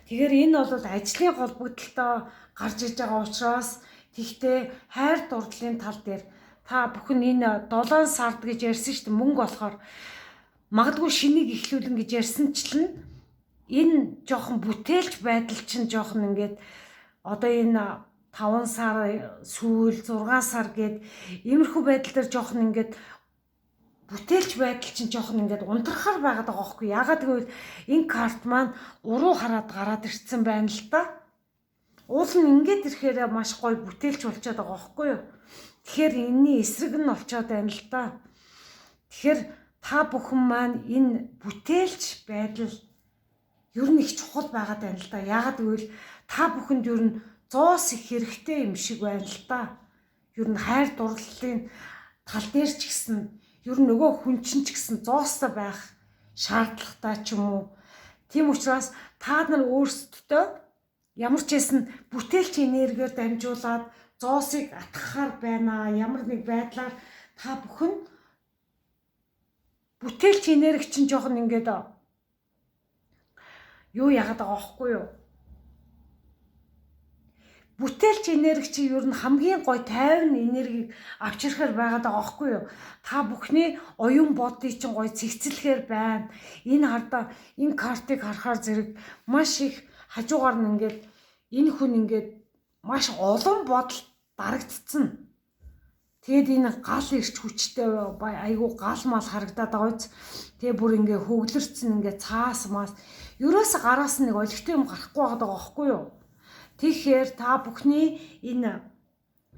Тэгэхээр энэ бол ажлын холбогдлолтой гарч иж байгаа учраас тэгтээ хайр дурлалын тал дээр та бүхэн энэ 7 сард гэж ярьсан шүү дээ мөнгө болохоор магадгүй шинийг эхлүүлэн гэж ярьсанчлан энэ жоохон бүтээлч байдал чинь жоохон ингээд одоо энэ 5 сар сүүл 6 сар гээд иймэрхүү байдал дээр жоохон ингээд бүтээлч байдал чинь жоохон ингээд унтрахаар байгаад байгаа байхгүй ягаад гэвэл энэ карт маань уруу хараад гараад ирсэн байна л да. Уул нь ингээд ирэхээр маш гоё бүтээлч болчиход байгаа байхгүй юу. Тэгэхээр энэний эсрэг нь олцоод байна л да. Тэгэхээр та бүхэн маань энэ бүтээлч байдал ер нь их чухал байгаад байна л да. Ягаад гэвэл та бүхэнд ер нь 100 их хэрэгтэй юм шиг байна л да. Ер нь хайр дурлалын тал дээр ч гэсэн ер нь нөгөө хүн чинь ч гэсэн 100-тай байх шаардлагатай ч юм уу. Тийм учраас та нар өөрсдөө ямар ч байсан бүтээлч энергиээр дамжуулаад 100-ыг атгахаар байна. Ямар нэг байдлаар та бүхэн бүтээлч энерги чинь жоохон ингээд юу яагаад байгаа байхгүй юу? Бүтээлч энерги чи ер нь хамгийн гой тайван энергийг авчирхаар байгаад байгаа байхгүй юу? Та бүхний оюун бодыг чинь гой цэгцлэхээр байна. Энэ хардаа энэ картыг харахаар зэрэг маш их хажуугаар нь ингээд энэ хүн ингээд маш олон бодол дарагдцсан. Тэгэд энэ гал ирч хүчтэй айгу гал мал харагдаад байгаа үз. Тэгээ бүр ингээ хөглөрцөн ингээ цаас маас ерөөс гараас нэг олигтой юм гарахгүй байгаа байхгүй юу? Тэгэхээр та бүхний энэ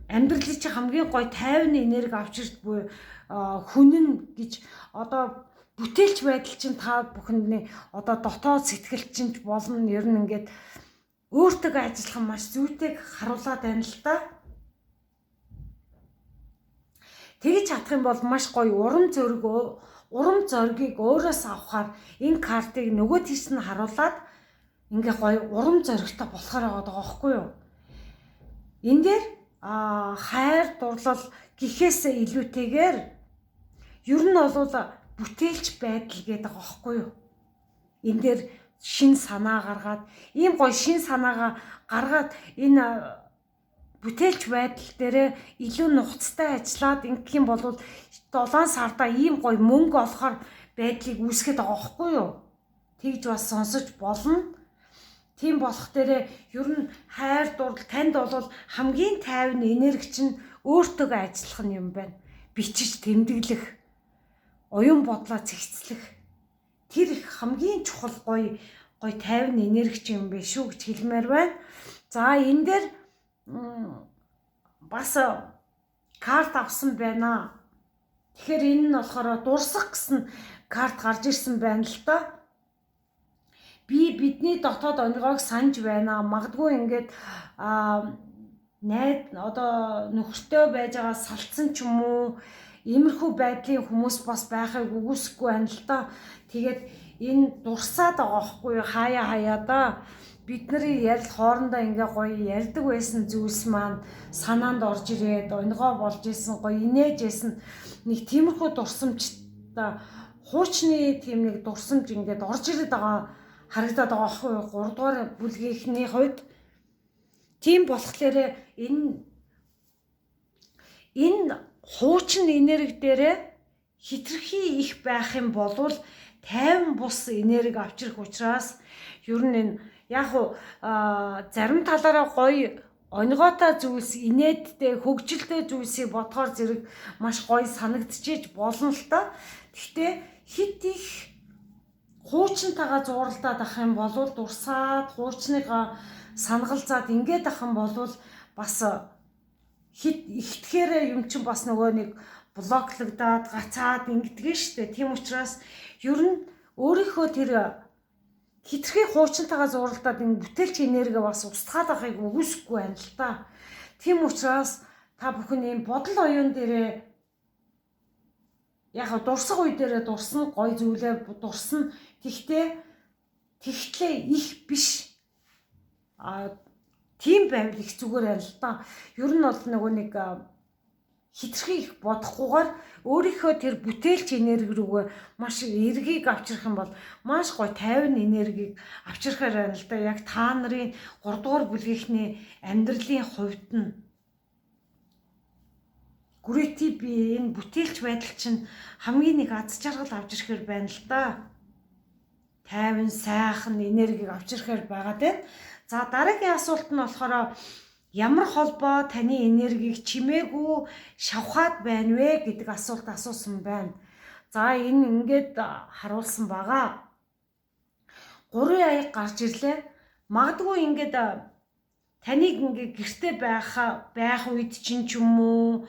амьдралын чинь хамгийн гой тайван энерги авчирч буй хүнэн гэж одоо бүтээлч байдал чинь та бүхэндний одоо дотоод сэтгэл чинь болно ер нь ингээд өөртөө ажиллах маш зүйтэйг харуулад байна л да. Тэгж чадах юм бол маш гоё урам зоригийг өөрөөс авахаар энэ картыг нөгөө тийш нь харуулад ингээ гоё урам зоригтой болохоор байгаа байхгүй юу? Энэ дээр хайр дурлал гэхээс илүүтэйгээр ер нь бол бүтээлч байдал гэдэг байгаа байхгүй юу? Энэ дээр шин санаа гаргаад ийм гоё шин санаагаа гаргаад энэ бүтээлч байдал дээрээ илүү нухацтай ажиллаад ингэх юм бол 7 сарда ийм гоё мөнгө олохоор байдлыг үүсгэж байгаа байхгүй юу? Тэгж бас сонсож болно. Тийм болох дээрээ ер нь хайр дурлал танд бол хамгийн тайван энерги чинь өөртөө ажиллах нь юм байна. Бичиж тэмдэглэх. оюун бодлоо цэгцлэх тэр их хамгийн чухал гоё тайван энерги юм биш үү гэж хэлмээр байна. За энэ дээр бас карт авсан байна. Тэгэхээр энэ нь болохоор дурсах гэсэн карт гарч ирсэн байна л та. Бидний дотоод онгойг санаж байна. Магадгүй ингээд одоо нөхөртэй байж байгаа салцсан ч юм уу иймэрхүү байдлын хүмүүс бас байхыг үгүйсэхгүй байна л та. Тэгээд энэ дурсаад байгаа байхгүй юу хаяа да. Бидний ярил хоорондоо ингээ гоё ярьдаг байсан зүйлс маань санаанд орж ирээд онгой болж исэн гоё инээж исэн нэг тиймэрхүү дурсамжтай хуучны тийм нэг дурсамж ингээд орж ирээд байгаа харагдаад байгаа байхгүй юу 3 дугаар бүлгийнхний хувьд тийм болохоор энэ хуучин энерги дээрээ хитрхи их байх юм бол тайван бус энерги авчрах учраас ер нь энэ яг уу зарим талаараа гоё онгойтой зүйлс инээдтэй хөгжилтэй зүйлсийг бодохоор зэрэг маш гоё санагдчихэж болно л та. Гэхдээ хит их хуучнтайгаа зууралдаад ах юм бол дурсаад хуучныгаа санагалзаад ингээд ах юм бол бас хит ихтгэхээрээ юм чинь бас нөгөө нэг блоклогдоод гацаад ингэдэгэн штэ. Тийм учраас ер нь өөрийнхөө тэр хитрхи хуучнтайгаа зууралдаад энэ бүтээлч энерги бас устгаад байхыг үгүйсэхгүй байна л та. Тийм учраас та бүхэн ийм бодол оюун дээрээ яг дурсах үе дээрээ дурсан гой зүйлээ дурсан. Тэгтлээ их биш. Тийм байвал их зүгээр байна л та. Ер нь бол нөгөө нэг хитрхи их бодохгүйгээр өөрийнхөө тэр бүтээлч энерги рүүгээ маш эргийг авчрах юм бол маш гоё тайван энергийг авчрахаар байна л да. Яг та нарын 3 дугаар бүлгийнхний амьдралын хувьд нь гүрэтий би энэ бүтээлч байдал чинь хамгийн нэг аз жаргал авч ирэхээр байна л да. Тайван сайхан энергийг авчрахаар байгаа тийм. За дараагийн асуулт нь болохоор ямар холбоо таны энергийг чимээгүй шавхаад байна вэ гэдэг асуулт асуусан байна. За энэ ингээд харуулсан байгаа. 3 аяг гарч ирлээ. Магадгүй ингээд таныг ингээд гэрте байх үед чинь ч юм уу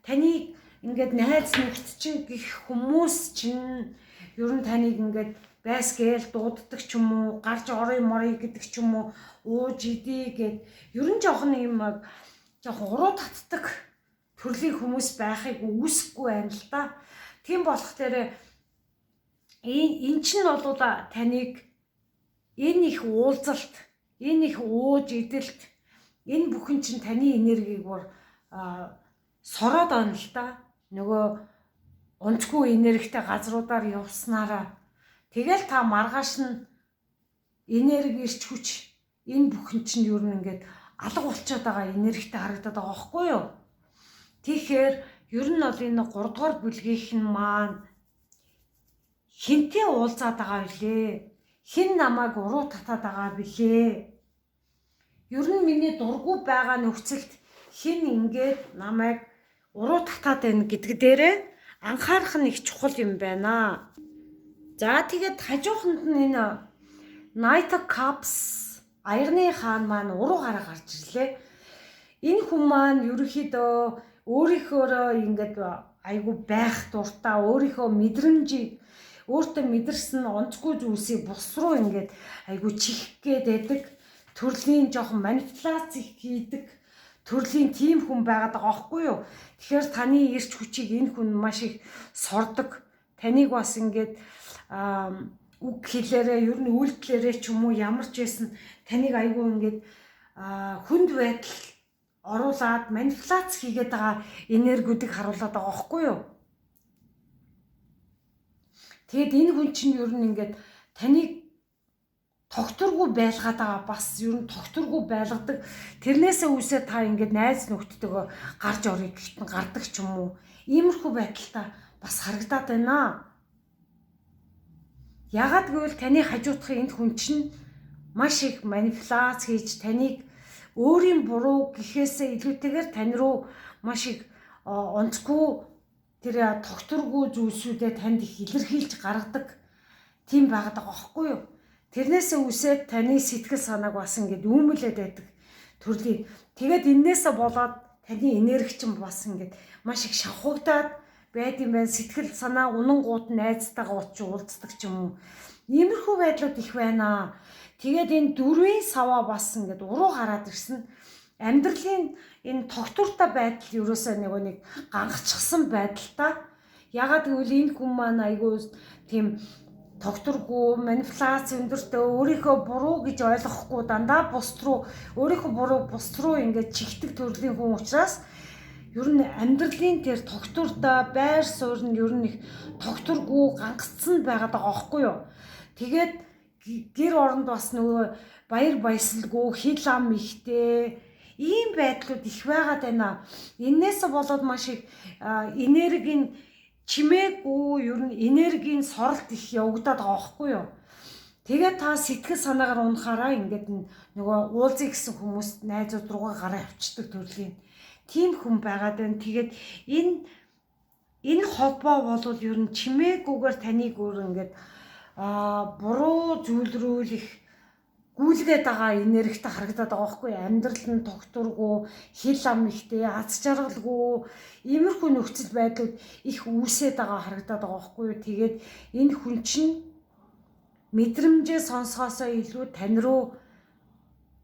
таныг ингээд найз нөхд чинь гих хүмүүс чинь ер нь таныг ингээд байсгээл дууддаг ч юм уу гарч орой морой гэдэг ч юм уу ууж идий гэд ер нь жоохон юм жоохон уруу татдаг төрлийн хүмүүс байхыг үгүйсэхгүй байна л да. Тийм болохоор энэ чинь бол таныг энэ их уулзалт энэ их ууж идэлт энэ бүхэн чинь таны энергийг сороод байна л да. Нөгөө онцгүй энергитэй газруудаар явснараа тэгэл та маргааш нь энерги ирч хүч энэ бүхэн чинь ер нь ингээд алга болчиход байгаа энергитэй харагдаад байгаа байхгүй юу? Тэгэхээр ер нь бол энэ 3 дугаар бүлгийнх нь маань хинтээ уулзаад байгаа билээ. Хин намайг уруу татаад байгаа билээ. Ер нь миний дургүй байгаа нөхцөлд хин ингээд намайг уруу татаад байна гэдг дээрээ анхаарах нь их чухал юм байна. За тэгээд хажууханд нь энэ Knight of Cups аягны хаан маань уруу гараа гарч ирлээ. Энэ хүн маань ерөөхдөө өөрийнхөө ингээд айгу байх дуртай өөрийнхөө мэдрэмжийг өөртөө мэдэрсэн онцгүй зүйлсийг бус руу ингээд айгу чихэх гээд байдаг. Төрлийн жоохон манипуляц хийдэг төрлийн тийм хүн байгаад байгаа байхгүй юу? Тэгэхээр таны эрч хүчийг энэ хүн маш их сордог. Таныг бас ингээд үг хэлээрээ ер нь үйлдэлээрээ ч юм уу ямар ч байсан таныг айгүй ингээд хүнд байдал оруулаад манипуляц хийгээд байгаа энергиудыг харуулад байгаа байхгүй юу? Тэгэд энэ хүн чинь ер нь ингээд таныг тогтургүй байлгаад байгаа бас ер нь тогтургүй байлгадаг. Тэрнээсээ үүсээ та ингээд найз нөхдөдөө гарч орё гэхдээ гардаг ч юм уу. Иймэрхүү байдалтай бас харагдаад байна. Ягаад гэвэл таны хажуудахын энэ хүн чинь маш их манипуляц хийж таныг өөрийн буруу гэхээсээ илүүтэйгээр тань руу маш их онцгүй тэр тогтворгүй зүйлсүүдээ танд их илэрхийлж гаргадаг тийм байгаад байгаа байхгүй юу? Тэрнээсээ үсээд таны сэтгэл санааг бас ингээд үүмэлээд байдаг төрлийн. Тэгээд эннээсээ болоод таны энерги чинь бас ингээд маш их шавхагдаад байд юм байна. Сэтгэл санаа унангууд найзтайгаа уулздаг ч юм уу. Иймэрхүү байдлууд их байна. Тэгээд энэ дөрвийн саваа бас ингээд уруу гараад ирсэн. Амьдралын энэ тогтвортой байдал ерөөсөө нэг гангачихсан байдалтай. Ягаад гэвэл энэ хүн маань айгүй тийм тогтворгүй, манипуляц өндөртэй, өөрийнхөө буруу гэж ойлгохгүй дандаа бусд руу өөрийнхөө буруу бусд руу ингээд чигтэг төрлийн хүн учраас ер нь амьдралын тэр тогтвортой байр суурь нь ер нь их тогтворгүй гангацсан байгаад байгаа байхгүй юу? Тэгээд гэр оронд бас нөгөө баяр баясгалгүй, хил ам ихтэй ийм байдлууд их байгаад байна. Эннээс болоод маш их энергийн чимээгүй ер нь энергийн соролт их явагдаад байгаа байхгүй юу? Тэгээд та сэтгэл санаагаар унахаараа ингээд нөгөө уулзъя гэсэн хүмүүс найзууд руугаа гараа авчдаг төрлийн тийм хүн байгаад байна. Тэгээд энэ холбоо бол ер нь чимээгүйгээр таныг өөр ингээд буруу зүйлрүүлэх гүйлгээд байгаа энергитэй харагдаад байгаа байхгүй юу? Амьдрал нь тогтворгүй, хил ам ихтэй, аз жаргалгүй иймэрхүү нөхцөл байдлууд их үүсээд байгаа харагдаад байгаа байхгүй юу? Тэгээд энэ хүн чинь мэдрэмжээ сонсохоосоо илүү тань руу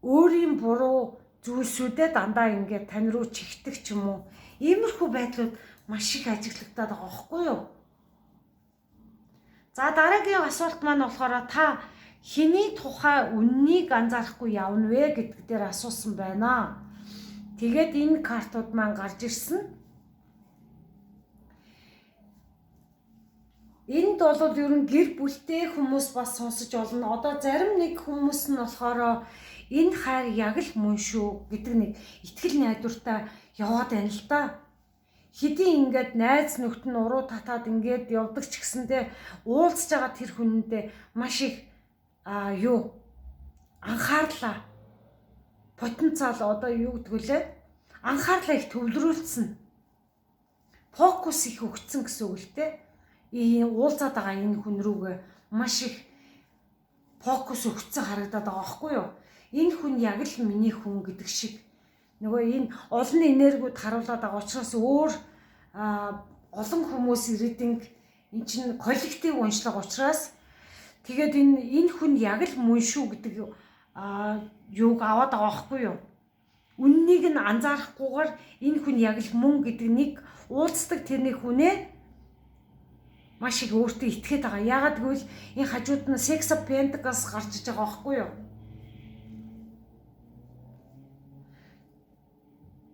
өөрийн буруу зүйлсүүдэд дандаа ингээд тань руу чигтэх ч юм уу. Иймэрхүү байдлууд маш их ажиглагдаад байгаа байхгүй юу? За дараагийн асуулт маань болохоор та хэний тухай үннийг анзаарахгүй явна вэ гэдэг дээр асуусан байна. Тэгээд энэ картууд маань гарч ирсэн. Энд бол ер нь гэр бүлтэй хүмүүс бас сонсож олно. Одоо зарим нэг хүмүүс нь болохоор энэ хайр яг л мөн шүү гэдэг нэг итгэл найдвартай яваад байна л да. Хэдий ингээд найз нөхд нь уруу татаад ингээд явдаг ч гэсэндээ уулзж байгаа тэр хүнэндээ маш их анхаарлаа потенциал одоо юу гэдэг вүлээ? Анхаарлаа их төвлөрүүлсэн. Фокус их өгцөн гэсэн үг л дээ. Уулзаад байгаа энэ хүн рүүгээ маш их фокус өгцөн харагдаад байгаа байхгүй юу? Энэ хүн яг л миний хүн гэдэг шиг нөгөө энэ олон энергиуд харуулад байгаа учраас өөр олон хүмүүс ирээдинг эн чинь коллектив уншлага учраас тэгээд энэ хүн яг л мөн шүү гэдэг юуг аваад байгаа байхгүй юу? Үннийг нь анзаарахгүйгээр энэ хүн яг л мөн гэдэг нэг уулздаг тэрний хүнээ маш их өөртөө итгээд байгаа. Ягаад гэвэл энэ хажууд нь Six of Pentacles гарч иж байгаа байхгүй юу?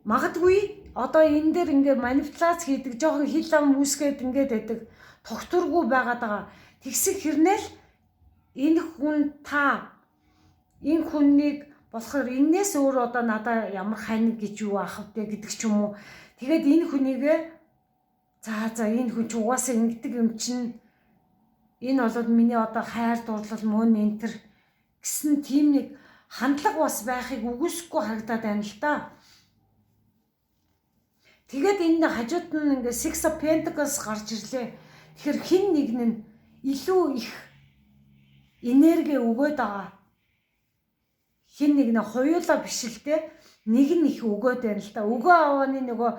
Магадгүй одоо энэ дээр ингээ манипуляц хийдэг, жоохон хил ам үүсгээд ингээд байдаг, тогтворгүй байгаад байгаа. Тэгсэг хэрнээл энэ хүннийг болохоор энээс өөр одоо надаа ямар хань гэж юу ах вэ гэдэг ч юм уу. Тэгээд энэ хүнийгээ за энэ хүн ч угаасаа ингэдэг юм чинь энэ болоод миний одоо хайр дурлал мөн энтер гэсэн тийм нэг хандлага бас байхыг үгүйсэхгүй харагдаад байна л да. Тэгээд энэ хажууд нь ингээ Six of Pentacles гарч ирлээ. Тэгэхээр хин нэг нь илүү их энерги өгөөд байгаа. Хин нэг нь хоёулаа биш л те. Нэг нь их өгөөд байна л да. Өгөө авааны нөгөө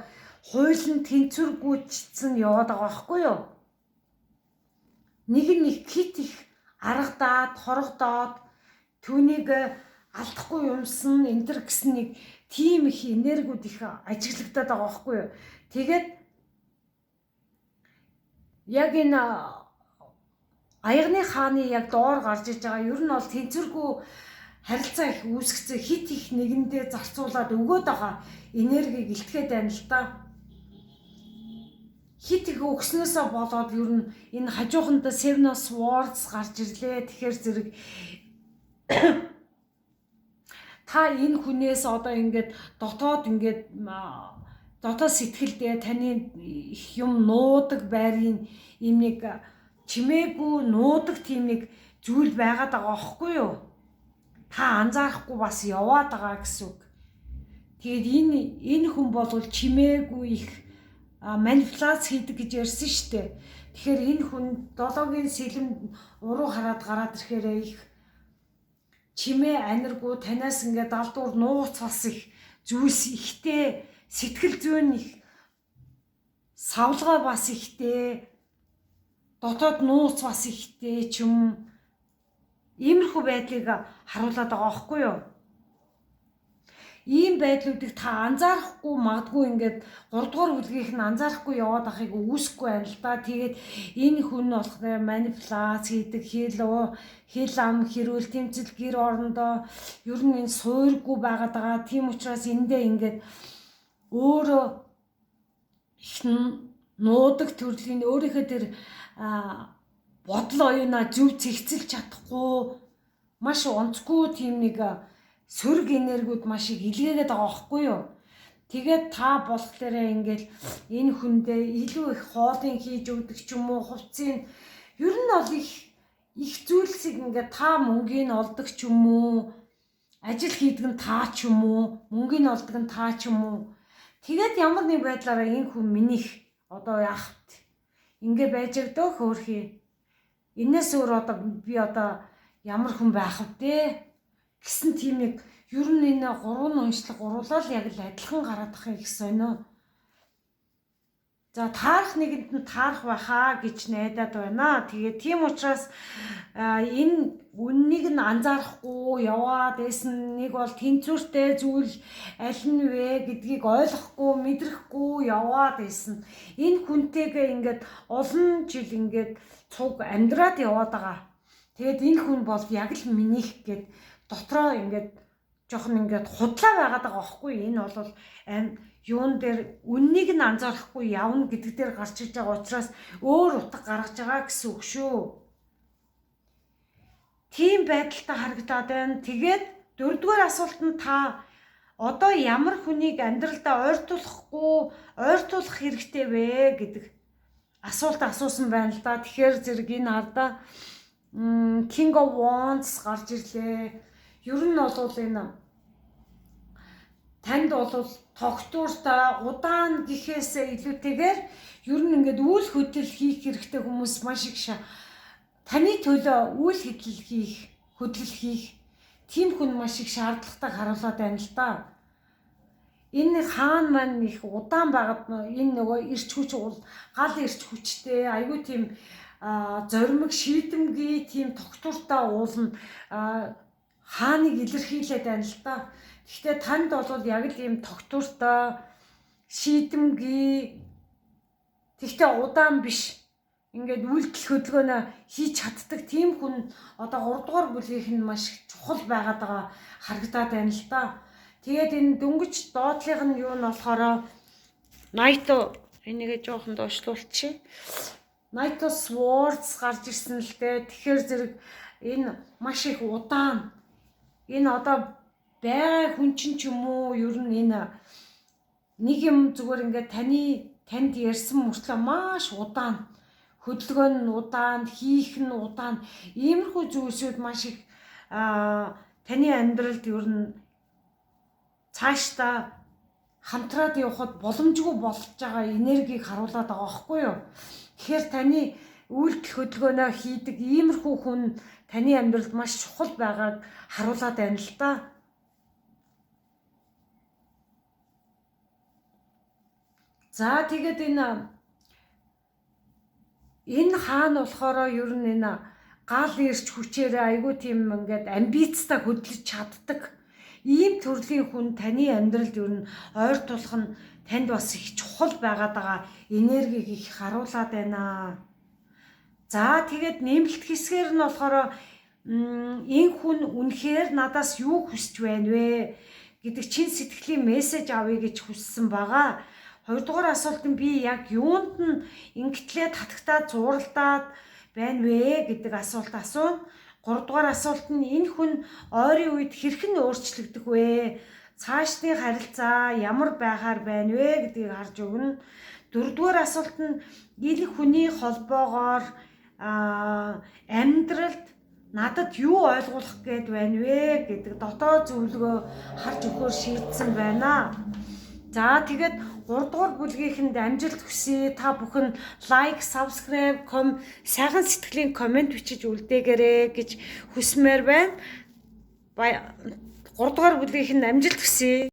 хууль нь тэнцвэргүйчсэн яваад байгаа байхгүй юу? Нэг нь их хит их аргадаад, хорогдоод түүнийг алдахгүй юмсан энтер гэсэн нэг тийм их энергиуд их ажиглагдаад байгаа байхгүй юу? Тэгээд яг энэ аягны хааны яг доор гарч иж байгаа ер нь бол тэнцвэргүй харилцаа их үүсгэцээ хит их нэгэндээ зарцуулаад өгөөд байгаа энергийг илтгэхэд байна л да. Хит их өгснөөсөө болоод ер нь энэ хажууханд Seven of Swords гарч ирлээ. Тэгэхээр зэрэг та энэ хүнээс одоо ингээд дотоод сэтгэлдээ таны их юм нуудаг байрын ийм нэг чимээгүй нуудаг тийм нэг зүйл байгаад байгаа байхгүй юу? Та анзаарахгүй бас яваад байгаа гэсэн үг. Тэгээд энэ хүн бол чимээгүй их манипуляц хийдэг гэж ярьсан шүү дээ. Тэгэхээр энэ хүн долоогийн сэлэм уруу хараад гараад ирэхээр их чимээ аниргуу танаас ингээд далдуур нууц бас их зүйлс ихтэй, сэтгэл зүйн их савлгаа бас ихтэй, дотоод нууц бас ихтэй ч юм иймэрхүү байдлыг харуулад байгаа байхгүй юу? Ийм байдлуудыг та анзаарахгүй магадгүй ингээд 3 дугаар бүлгийнх нь анзаарахгүй яваад ахыг үүсэхгүй байна л да. Тэгээд энэ хүн болохоор манипуляц хийдэг, хэл ам хэрүүл тэмцэл гэр орондоо ер нь энэ суурьгүй байгаад байгаа. Тийм учраас эндээ ингээд өөрөө их нуудаг төрлийн өөрийнхөө тэр бодол оюунаа зөв зэгцэлж чадахгүй маш онцгүй тийм нэг сөрөг энергиуд маш их илгээгээд байгаа байхгүй юу? Тэгээд та болохоор ингээл энэ хүндээ илүү их хоолыг хийж өгдөг ч юм уу, хувцсыг ер нь бол их зүйлсийг ингээд та мөнгөний олдог ч юм уу, ажил хийдэг нь та ч юм уу, мөнгөний олдог нь та ч юм уу. Тэгээд ямар нэг байдлаараа энэ хүн минийх одоо яах вэ? Ингээ байж өгдөө хөөрхий. Энээс өөр одоо би одоо ямар хүн байх вэ гэсэн тийм нэг ер нь энэ 3 уншлаг гурлал яг л адилхан гараад ах их сонио. За таарах нэгэнд нь таарах байхаа гэж найдаад байна. Тэгээд тийм учраас энэ үннийг нь анзаарахгүй яваад байсан нэг бол тэнцвэртэй зүйл аль нь вэ гэдгийг ойлгохгүй, мэдрэхгүй яваад байсан. Энэ хүнтэйгээ ингээд олон жил ингээд цуг амьдраад яваад байгаа. Тэгээд энэ хүн бол яг л минийх гэд дотроо ингээд жоохон ингээд худлаа байгаад байгаа байхгүй. Энэ бол юун дээр үннийг нь анзаарахгүй явна гэдэг дээр гарч иж байгаа учраас өөр утга гаргаж байгаа гэсэн үг шүү. Тийм байдалтай харагдаад байна. Тэгээд 4-р асуулт нь та одоо ямар хүнийг амьдралдаа ойртуулах хэрэгтэй вэ гэдэг асуулт асуусан байна л да. Тэгэхээр зэрэг энэ хардаа King of Wands гарч ирлээ. Ер нь бол энэ танд бол тогтвортой удаан гэхээсээ илүүтэйгээр ер нь ингээд үйл хөдлөл хийх хэрэгтэй хүмүүс маш их таны төлөө үйл хөдлөл хийх тийм хүн маш их шаардлагатай харуулад байна л да. Энэ хаан маань их удаан байгаад энэ нөгөө ирч хүч гал ирч хүчтэй айгүй тийм зоримог шийдэмгий тийм тогтвортой уулна хааныг илэрхийлээд байна л да. Гэхдээ танд бол яг л ийм тогтвортой шийдэмгий тэгтээ удаан биш ингээд үйлдэл хөдөлгөөнөө хийж чаддаг тийм хүн одоо 3 дугаар бүлгийнх нь маш чухал байгаад байгаа харагдаад байна л да. Тэгээд энэ дөнгөж доотлих нь юу нь болохоор Knight энийгээ жоохон доошлуулчих. Knight of Swords гарч ирсэн л дээ. Тэгэхээр зэрэг энэ маш их удаан энэ одоо байгаа хүн чинь ч юм уу ер нь энэ нэг юм зүгээр ингээд танд ярьсан мөртлөө маш удаан хөдөлгөөн нь удаан, хийх нь удаан, иймэрхүү зүйлсүүд маш их таны амьдралд ер нь цаашдаа хамтраад явхад боломжгүй болж байгаа энергийг харуулад байгаа байхгүй юу? Тэгэхээр таны үйлдэл хөдөлгөөнөө хийдэг иймэрхүү хүн таны амьдралд маш чухал байгааг харуулад байна л да. За тэгээд энэ хаан болохоор ер нь энэ гал ирч хүчээр айгүй тийм ингээд амбицтай хөдлөж чаддаг ийм төрлийн хүн таны амьдралд ер нь ойртуулах нь танд бас их чухал байгаад байгаа энергийг их харуулад байна. За тэгээд нэмэлт хэсгээр нь болохоор энэ хүн үнэхээр надаас юу хүсэж байна вэ гэдэг чин сэтгэлийн мессеж авъя гэж хүссэн байгаа. 2 дугаар асуулт нь би яг юунд нь ингэтлээ татагтаад зууралдаад байна вэ гэдэг асуулт асууна. 3 дугаар асуулт нь энэ хүн ойрын үед хэрхэн өөрчлөгдөх вэ? Цаашдын харилцаа ямар байхаар байна вэ гэдгийг харж өгнө. 4 дугаар асуулт нь энэ хүний холбоогоор амьдралд надад юу ойлгуулах гээд байна вэ гэдэг дотоод зөвлөгөө харж өгөхөөр шийдсэн байна. За тэгээд 3 дугаар бүлгийнхэнд амжилт хүсье. Та бүхэн лайк, subscribe, сайхан сэтгэлийн комент бичиж үлдээгээрэй гэж хүсмээр байна. 3 дугаар бүлгийнхэнд амжилт хүсье.